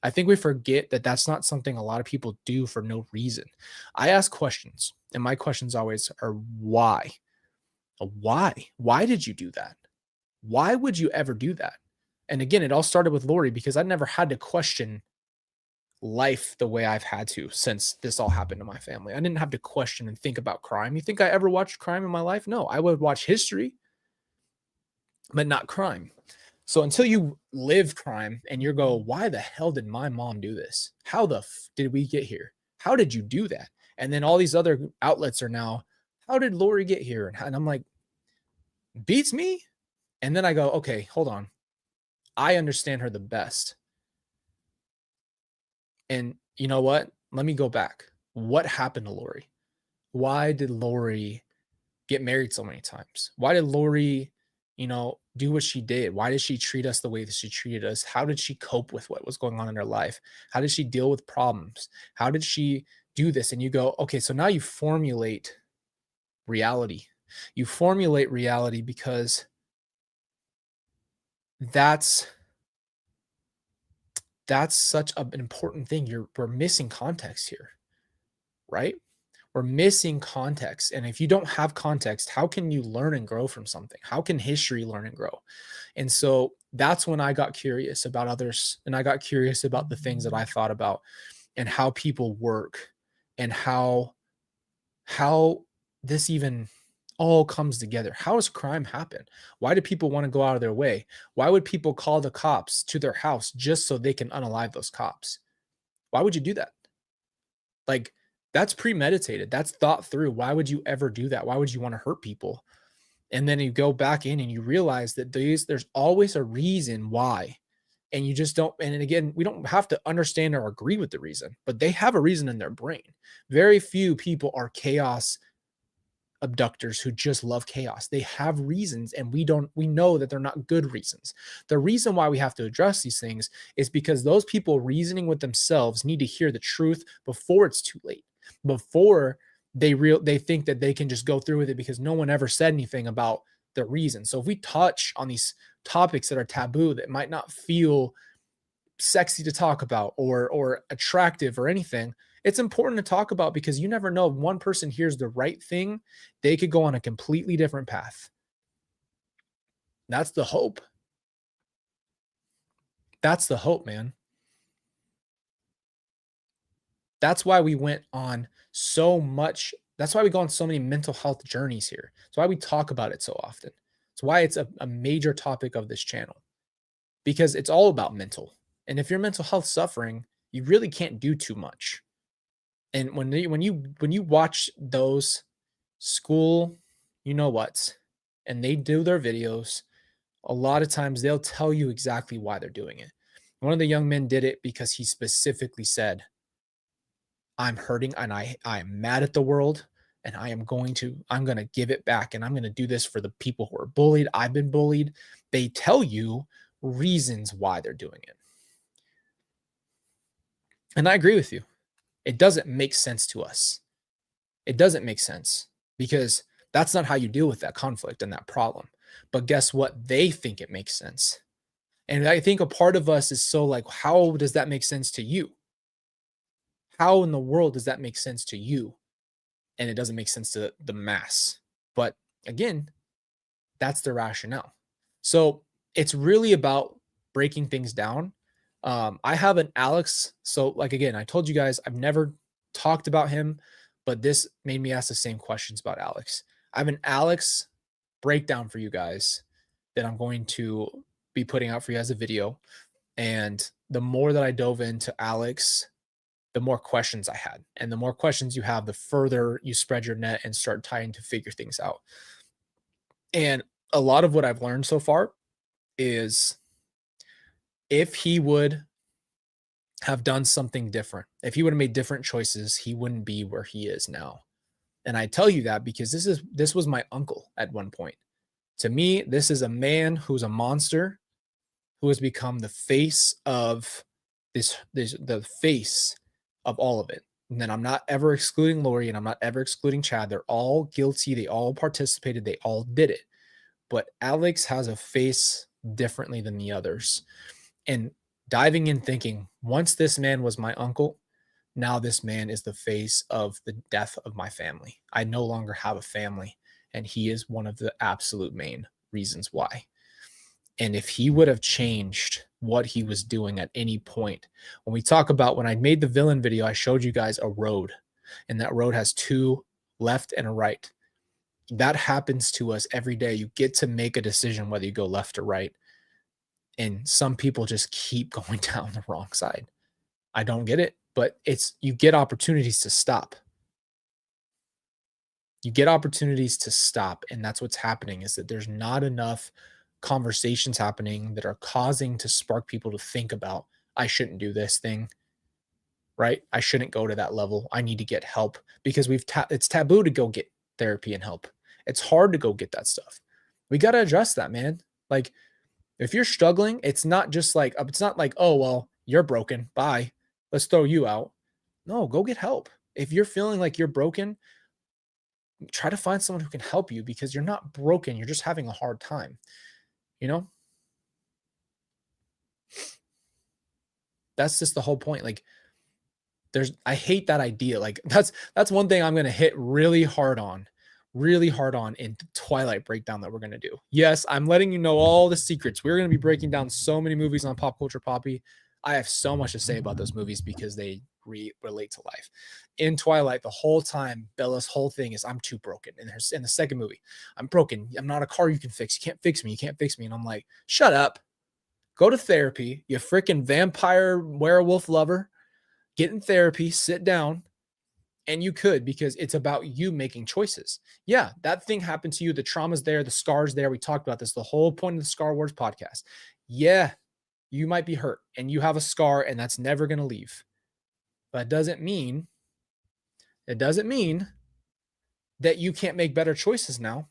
I think we forget that that's not something a lot of people do for no reason. I ask questions, and my questions always are why? Why? Why did you do that? Why would you ever do that? And again, it all started with Lori, because I never had to question life the way I've had to since this all happened to my family. I didn't have to question and think about crime. You think I ever watched crime in my life? No, I would watch history, but not crime. So until you live crime and you go, why the hell did my mom do this? How the did we get here? How did you do that? And then all these other outlets are now, how did Lori get here? And I'm like, beats me. And then I go, okay, hold on. I understand her the best. And you know what? Let me go back. What happened to Lori? Why did Lori get married so many times? Why did Lori, do what she did? Why did she treat us the way that she treated us? How did she cope with what was going on in her life? How did she deal with problems? How did she do this? And you go, okay, so now you formulate reality. You formulate reality because that's such an important thing. We're missing context here, right? We're missing context. And if you don't have context, how can you learn and grow from something? How can history learn and grow? And so that's when I got curious about others, and I got curious about the things that I thought about and how people work, and how this even all comes together. How does crime happen? Why do people want to go out of their way? Why would people call the cops to their house just so they can unalive those cops? Why would you do that? Like, that's premeditated. That's thought through. Why would you ever do that? Why would you want to hurt people? And then you go back in and you realize that there's always a reason why. And you just don't. And again, we don't have to understand or agree with the reason, but they have a reason in their brain. Very few people are chaos abductors who just love chaos. They have reasons, and we know that they're not good reasons. The reason why we have to address these things is because those people reasoning with themselves need to hear the truth before it's too late, before they think that they can just go through with it because no one ever said anything about the reason. So if we touch on these topics that are taboo, that might not feel sexy to talk about or attractive or anything, it's important to talk about, because you never know, if one person hears the right thing, they could go on a completely different path. That's the hope. That's the hope, man. That's why we went on so much. That's why we go on so many mental health journeys here. That's why we talk about it so often. It's why it's a major topic of this channel, because it's all about mental. And if your mental health suffering, you really can't do too much. And when you watch those school, you know what, and they do their videos, a lot of times they'll tell you exactly why they're doing it. One of the young men did it because he specifically said, I'm hurting and I am mad at the world, and I'm going to give it back, and I'm going to do this for the people who are bullied. I've been bullied. They tell you reasons why they're doing it. And I agree with you. It doesn't make sense to us. It doesn't make sense, because that's not how you deal with that conflict and that problem. But guess what? They think it makes sense. And I think a part of us is so like, how does that make sense to you? How in the world does that make sense to you? And it doesn't make sense to the mass. But again, that's the rationale. So it's really about breaking things down. I have an Alex. So, like, again, I told you guys I've never talked about him, but this made me ask the same questions about Alex. I have an Alex breakdown for you guys that I'm going to be putting out for you as a video. And the more that I dove into Alex, the more questions I had. And the more questions you have, the further you spread your net and start trying to figure things out. And a lot of what I've learned so far is, if he would have done something different, if he would have made different choices, he wouldn't be where he is now. And I tell you that because this was my uncle at one point. To me, this is a man who's a monster, who has become the face of the face of all of it. And then I'm not ever excluding Lori, and I'm not ever excluding Chad. They're all guilty. They all participated. They all did it. But Alex has a face differently than the others. And diving in thinking, once this man was my uncle, now this man is the face of the death of my family. I no longer have a family, and he is one of the absolute main reasons why. And if he would have changed what he was doing at any point, when we talk about, when I made the villain video, I showed you guys a road, and that road has two left and a right. That happens to us every day. You get to make a decision whether you go left or right. And some people just keep going down the wrong side. I don't get it, but you get opportunities to stop. You get opportunities to stop, and that's what's happening, is that there's not enough conversations happening that are causing to spark people to think about, I shouldn't do this thing, right? I shouldn't go to that level. I need to get help, because it's taboo to go get therapy and help. It's hard to go get that stuff. We got to address that, man. Like, if you're struggling, it's not like, oh, well, you're broken. Bye. Let's throw you out. No, go get help. If you're feeling like you're broken, try to find someone who can help you, because you're not broken. You're just having a hard time. You know, that's just the whole point. Like, I hate that idea. Like that's one thing I'm going to hit really hard on in the Twilight breakdown that we're going to do. Yes, I'm letting you know all the secrets. We're going to be breaking down so many movies on Pop Culture Poppy. I have so much to say about those movies because they relate to life. In Twilight, the whole time, Bella's whole thing is I'm too broken. And there's in the second movie, I'm broken. I'm not a car you can fix. You can't fix me. You can't fix me. And I'm like, shut up. Go to therapy, you freaking vampire werewolf lover. Get in therapy, sit down, and you could, because it's about you making choices. Yeah, that thing happened to you. The trauma's there, the scars there. We talked about this, the whole point of the Scar Wars podcast. Yeah, you might be hurt and you have a scar and that's never going to leave. But it doesn't mean that you can't make better choices now.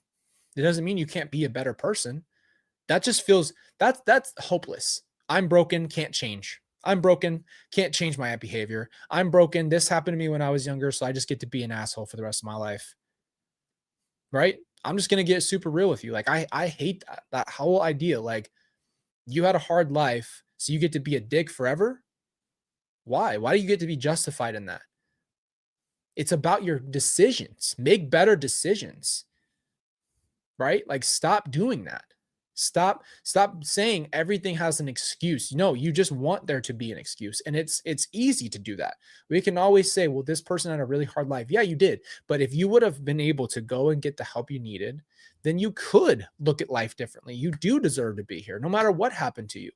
It doesn't mean you can't be a better person. That just feels that's hopeless. I'm broken, can't change. I'm broken, can't change my behavior. I'm broken. This happened to me when I was younger, so I just get to be an asshole for the rest of my life. Right? I'm just gonna get super real with you. Like I hate that whole idea. Like you had a hard life, so you get to be a dick forever. Why? Why do you get to be justified in that? It's about your decisions. Make better decisions. Right? Like stop doing that. Stop saying everything has an excuse. No, you just want there to be an excuse. And it's easy to do that. We can always say, well, this person had a really hard life. Yeah, you did. But if you would have been able to go and get the help you needed, then you could look at life differently. You do deserve to be here, no matter what happened to you.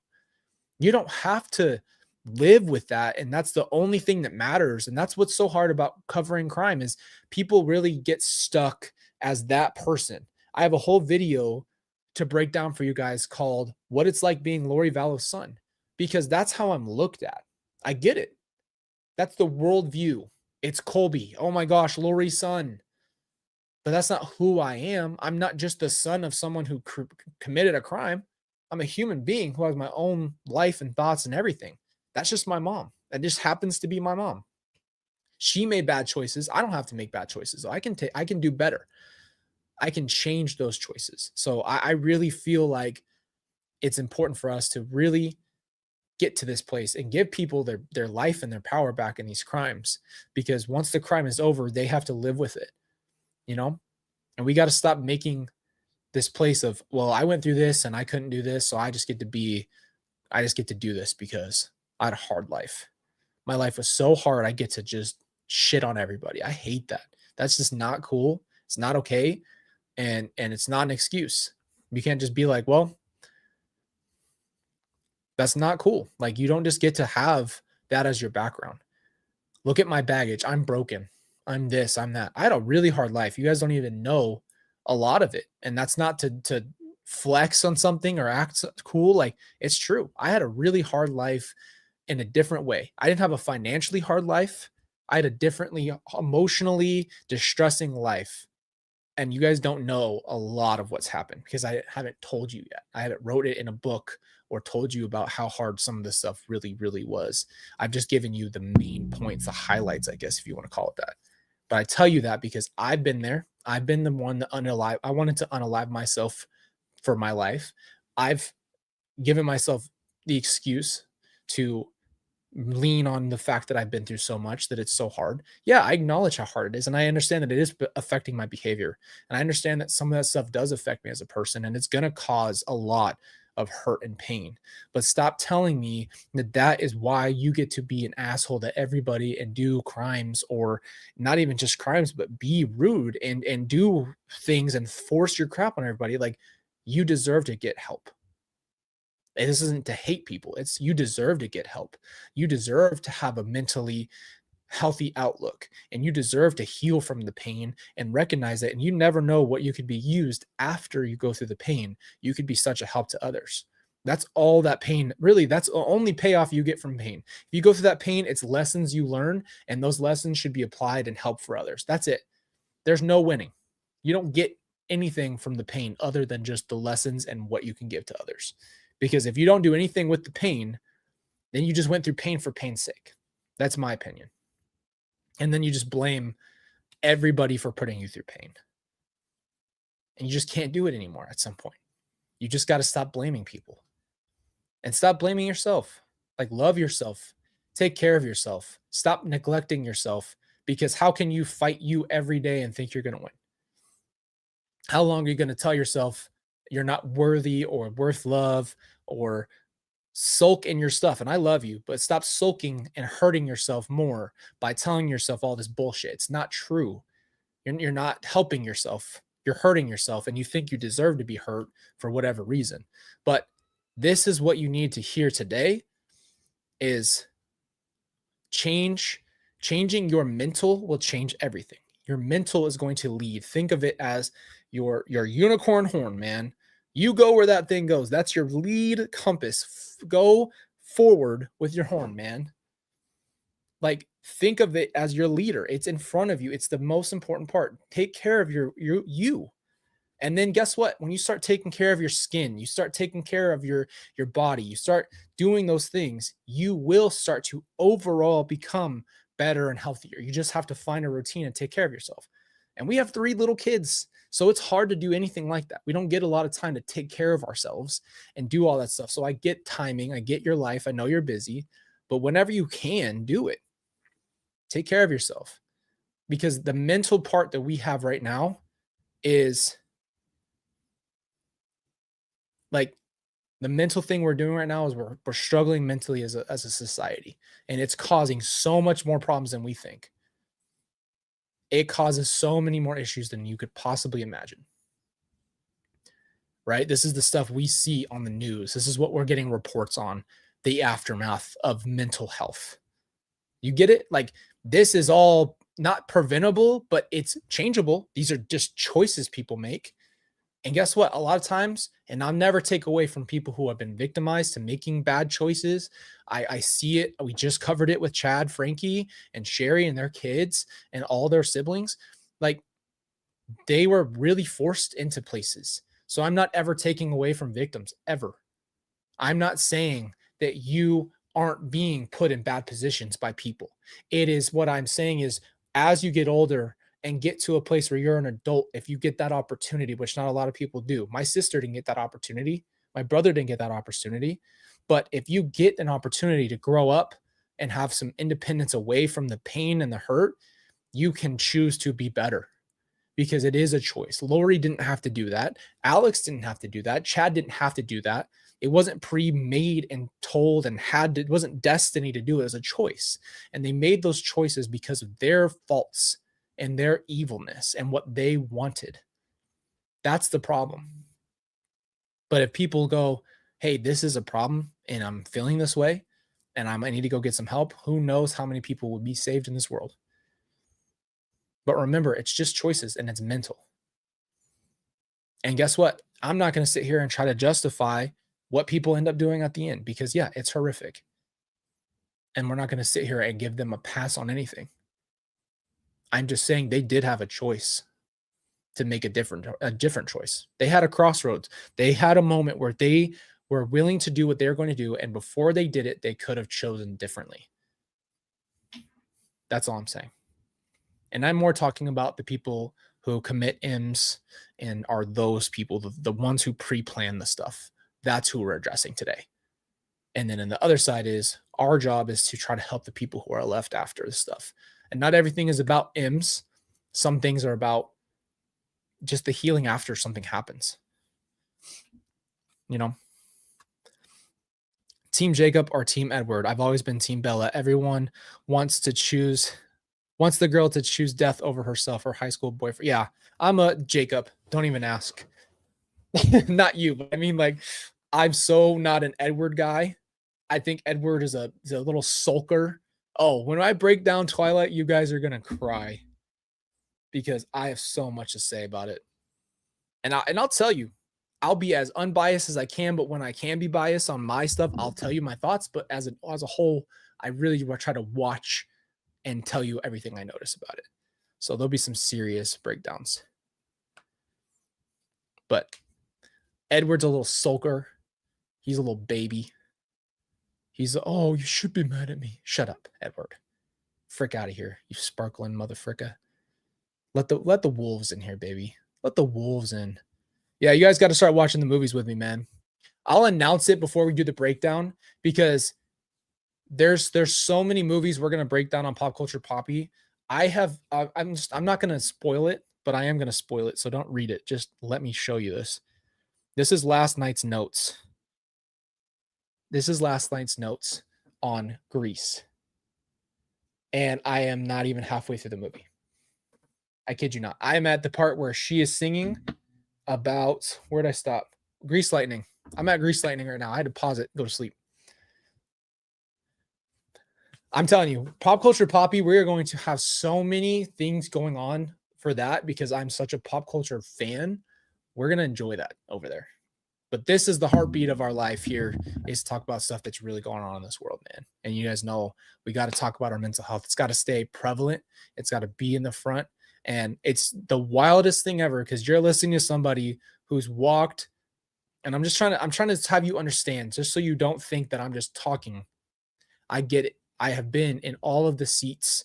You don't have to live with that, and that's the only thing that matters. And that's what's so hard about covering crime is people really get stuck as that person. I have a whole video to break down for you guys called What It's Like Being Lori Vallow's Son, because that's how I'm looked at. I get it. That's the worldview. It's Colby. Oh my gosh, Lori's son. But that's not who I am. I'm not just the son of someone who committed a crime. I'm a human being who has my own life and thoughts and everything. That's just my mom. That just happens to be my mom. She made bad choices. I don't have to make bad choices. I can do better. I can change those choices. So I really feel like it's important for us to really get to this place and give people their life and their power back in these crimes, because once the crime is over, they have to live with it, you know? And we got to stop making this place of, well, I went through this and I couldn't do this, so I just get to do this because I had a hard life. My life was so hard, I get to just shit on everybody. I hate that. That's just not cool. It's not okay. And it's not an excuse. You can't just be like, well, that's not cool. Like you don't just get to have that as your background. Look at my baggage. I'm broken. I'm this, I'm that. I had a really hard life. You guys don't even know a lot of it. And that's not to flex on something or act cool. Like it's true. I had a really hard life in a different way. I didn't have a financially hard life. I had a differently emotionally distressing life. And you guys don't know a lot of what's happened because I haven't told you yet. I haven't wrote it in a book or told you about how hard some of this stuff really, really was. I've just given you the main points, the highlights, I guess, if you want to call it that. But I tell you that because I've been there. I've been the one that I wanted to unalive myself for my life. I've given myself the excuse to lean on the fact that I've been through so much that it's so hard. Yeah, I acknowledge how hard it is. And I understand that it is affecting my behavior. And I understand that some of that stuff does affect me as a person and it's going to cause a lot of hurt and pain. But stop telling me that that is why you get to be an asshole to everybody and do crimes, or not even just crimes, but be rude and do things and force your crap on everybody. Like you deserve to get help. And this isn't to hate people. It's you deserve to get help. You deserve to have a mentally healthy outlook, and you deserve to heal from the pain and recognize that. And you never know what you could be used after you go through the pain. You could be such a help to others. That's all that pain really, that's the only payoff you get from pain. If you go through that pain, it's lessons you learn, and those lessons should be applied and help for others. That's it. There's no winning. You don't get anything from the pain other than just the lessons and what you can give to others. Because if you don't do anything with the pain, then you just went through pain for pain's sake. That's my opinion. And then you just blame everybody for putting you through pain. And you just can't do it anymore at some point. You just got to stop blaming people and stop blaming yourself. Like love yourself. Take care of yourself. Stop neglecting yourself, because how can you fight you every day and think you're going to win? How long are you going to tell yourself you're not worthy or worth love, or sulk in your stuff? And I love you, but stop sulking and hurting yourself more by telling yourself all this bullshit. It's not true. You're not helping yourself. You're hurting yourself, and you think you deserve to be hurt for whatever reason. But this is what you need to hear today is changing your mental will change everything. Your mental is going to lead. Think of it as your unicorn horn, man. You go where that thing goes. That's your lead compass. Go forward with your horn, man. Like, think of it as your leader. It's in front of you. It's the most important part. Take care of you. And then guess what? When you start taking care of your skin, you start taking care of your body, you start doing those things, you will start to overall become better and healthier. You just have to find a routine and take care of yourself. And we have 3 little kids, so it's hard to do anything like that. We don't get a lot of time to take care of ourselves and do all that stuff. So I get timing, I get your life, I know you're busy, but whenever you can, do it. Take care of yourself, because the mental part that we have right now is like, the mental thing we're doing right now is we're struggling mentally as a society, and it's causing so much more problems than we think. It causes so many more issues than you could possibly imagine. Right? This is the stuff we see on the news. This is what we're getting reports on, the aftermath of mental health. You get it? Like, this is all not preventable, but it's changeable. These are just choices people make. And guess what? A lot of times, and I'll never take away from people who have been victimized to making bad choices. I see it. We just covered it with Chad, Frankie, and Sherry and their kids and all their siblings. Like, they were really forced into places. So I'm not ever taking away from victims, ever. I'm not saying that you aren't being put in bad positions by people. It is, what I'm saying is, as you get older and get to a place where you're an adult, if you get that opportunity, which not a lot of people do. My sister didn't get that opportunity. My brother didn't get that opportunity. But if you get an opportunity to grow up and have some independence away from the pain and the hurt, you can choose to be better, because it is a choice. Lori didn't have to do that. Alex didn't have to do that. Chad didn't have to do that. It wasn't pre-made and told and it wasn't destiny to do it. As a choice. And they made those choices because of their faults and their evilness and what they wanted. That's the problem. But if people go, hey, this is a problem and I'm feeling this way and I might need to go get some help, who knows how many people would be saved in this world. But remember, it's just choices and it's mental. And guess what? I'm not going to sit here and try to justify what people end up doing at the end, because yeah, it's horrific. And we're not going to sit here and give them a pass on anything. I'm just saying they did have a choice to make a different choice. They had a crossroads. They had a moment where they were willing to do what they're going to do. And before they did it, they could have chosen differently. That's all I'm saying. And I'm more talking about the people who commit IMS and are those people, the ones who pre-plan the stuff. That's who we're addressing today. And then on the other side is our job is to try to help the people who are left after this stuff. And not everything is about IMS. Some things are about just the healing after something happens. You know, Team Jacob or Team Edward. I've always been Team Bella. Everyone wants the girl to choose death over herself or high school boyfriend. Yeah, I'm a Jacob. Don't even ask. Not you, but I mean, like, I'm so not an Edward guy. I think Edward is a little sulker. Oh, when I break down Twilight, you guys are going to cry, because I have so much to say about it. And I'll tell you, I'll be as unbiased as I can, but when I can be biased on my stuff, I'll tell you my thoughts. But as a whole, I really try to watch and tell you everything I notice about it. So there'll be some serious breakdowns. But Edward's a little sulker. He's a little baby. He's, oh, you should be mad at me. Shut up, Edward. Frick out of here, you sparkling motherfricka. Let the wolves in here, baby. Let the wolves in. Yeah, you guys got to start watching the movies with me, man. I'll announce it before we do the breakdown, because there's so many movies we're gonna break down on Pop Culture Poppy. I'm not gonna spoil it, but I am gonna spoil it. So don't read it. Just let me show you this. This is last night's notes. This is last night's notes on Grease. And I am not even halfway through the movie. I kid you not. I am at the part where she is singing about, where'd I stop? Grease Lightning. I'm at Grease Lightning right now. I had to pause it, go to sleep. I'm telling you, Pop Culture Poppy, we're going to have so many things going on for that because I'm such a pop culture fan. We're going to enjoy that over there. But this is the heartbeat of our life here, is to talk about stuff that's really going on in this world, man. And you guys know we got to talk about our mental health. It's got to stay prevalent. It's got to be in the front. And it's the wildest thing ever because you're listening to somebody who's walked, and I'm trying to have you understand, just so you don't think that I'm just talking. I get it. I have been in all of the seats,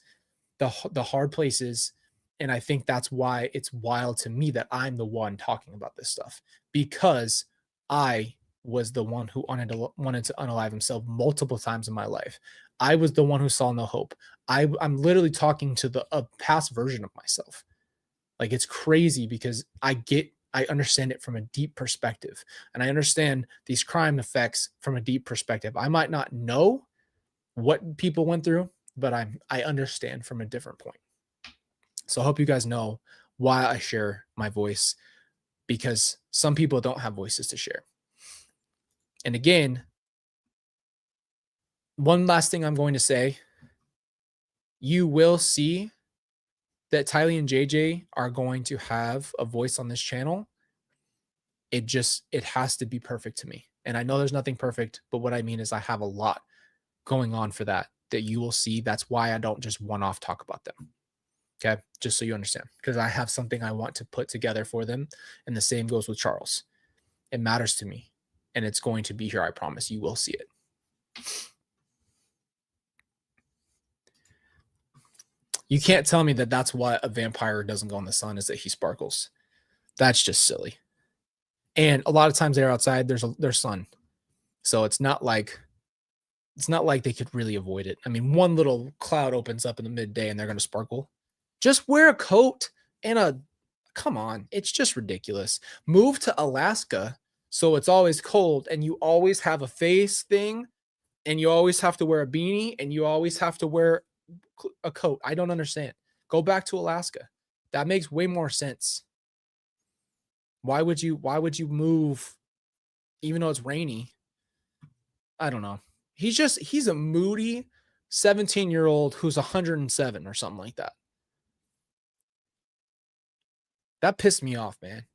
the hard places, and I think that's why it's wild to me that I'm the one talking about this stuff, because I was the one who wanted to unalive himself multiple times in my life. I was the one who saw no hope. I'm literally talking to a past version of myself. Like, it's crazy because I understand it from a deep perspective, and I understand these crime effects from a deep perspective. I might not know what people went through, but I understand from a different point. So I hope you guys know why I share my voice, because some people don't have voices to share. And again, one last thing I'm going to say, you will see that Tylee and JJ are going to have a voice on this channel. It has to be perfect to me. And I know there's nothing perfect, but what I mean is I have a lot going on for that you will see. That's why I don't just one-off talk about them. Okay, just so you understand, because I have something I want to put together for them. And the same goes with Charles. It matters to me, and it's going to be here. I promise you will see it. You can't tell me that that's why a vampire doesn't go in the sun, is that he sparkles. That's just silly. And a lot of times they're outside, there's sun. So it's not like they could really avoid it. I mean, one little cloud opens up in the midday and they're going to sparkle. Just wear a coat and come on. It's just ridiculous. Move to Alaska so it's always cold and you always have a face thing and you always have to wear a beanie and you always have to wear a coat. I don't understand. Go back to Alaska. That makes way more sense. Why would you move even though it's rainy? I don't know. He's a moody 17-year-old who's 107 or something like that. That pissed me off, man.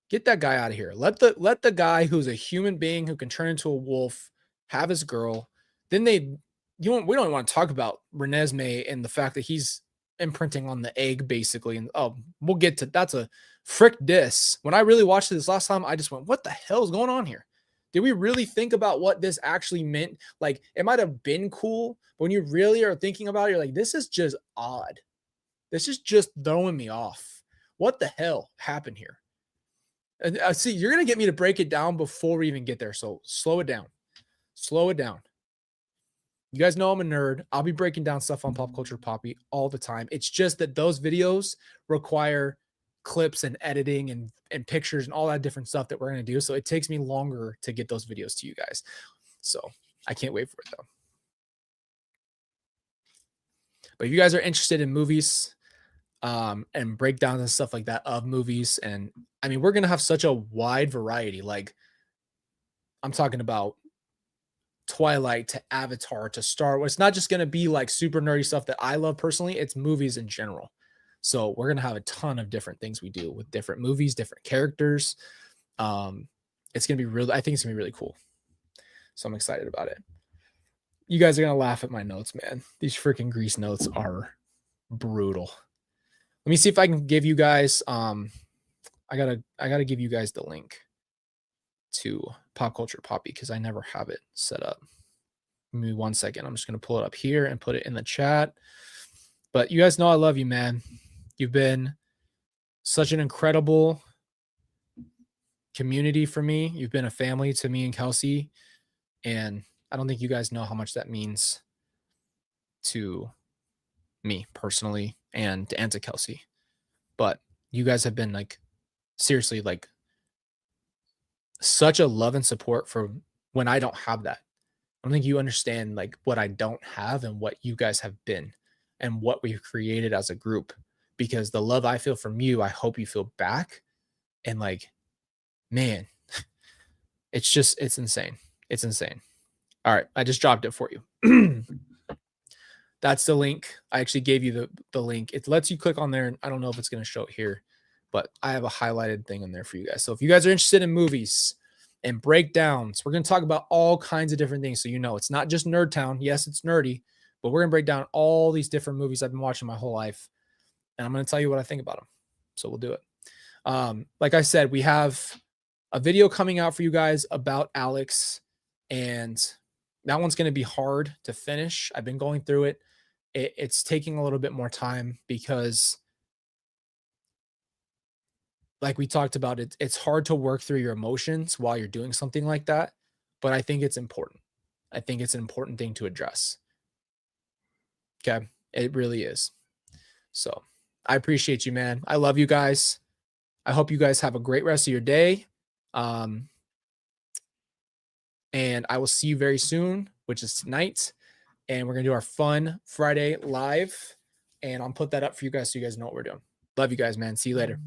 Get that guy out of here. Let the guy who's a human being who can turn into a wolf have his girl. Then we don't want to talk about Renesmee and the fact that he's imprinting on the egg basically. And we'll get to that's a frick diss. When I really watched this last time, I just went, what the hell is going on here? Did we really think about what this actually meant? Like, it might have been cool, but when you really are thinking about it, you're like, this is just odd. This is just throwing me off. What the hell happened here? And see, you're going to get me to break it down before we even get there. So slow it down. Slow it down. You guys know I'm a nerd. I'll be breaking down stuff on Pop Culture Poppy all the time. It's just that those videos require clips and editing and pictures and all that different stuff that we're going to do. So it takes me longer to get those videos to you guys. So I can't wait for it though. But if you guys are interested in movies and breakdowns and stuff like that of movies, and I mean, we're going to have such a wide variety. Like, I'm talking about Twilight to Avatar to Star Wars. It's not just going to be like super nerdy stuff that I love personally. It's movies in general. So we're going to have a ton of different things we do with different movies, different characters. It's going to be really, I think it's going to be really cool. So I'm excited about it. You guys are going to laugh at my notes, man. These freaking Grease notes are brutal. Let me see if I can give you guys, I gotta give you guys the link to Pop Culture Poppy because I never have it set up. Give me 1 second. I'm just going to pull it up here and put it in the chat. But you guys know I love you, man. You've been such an incredible community for me. You've been a family to me and Kelsey. And I don't think you guys know how much that means to me personally and to Kelsey. But you guys have been like seriously like such a love and support for when I don't have that. I don't think you understand like what I don't have and what you guys have been and what we've created as a group. Because the love I feel from you, I hope you feel back. And like, man, it's insane. It's insane. All right, I just dropped it for you. That's the link. I actually gave you the link. It lets you click on there, and I don't know if it's going to show it here, but I have a highlighted thing in there for you guys. So if you guys are interested in movies and breakdowns, we're going to talk about all kinds of different things. So you know, it's not just Nerd Town. Yes, it's nerdy, but we're going to break down all these different movies I've been watching my whole life, and I'm going to tell you what I think about them. So we'll do it. Like I said, we have a video coming out for you guys about Alex, and that one's going to be hard to finish. I've been going through it. It's taking a little bit more time because, like we talked about, it's hard to work through your emotions while you're doing something like that. But I think it's important. I think it's an important thing to address. Okay. It really is. So I appreciate you, man. I love you guys. I hope you guys have a great rest of your day. And I will see you very soon, which is tonight. And we're going to do our fun Friday live. And I'll put that up for you guys so you guys know what we're doing. Love you guys, man. See you later.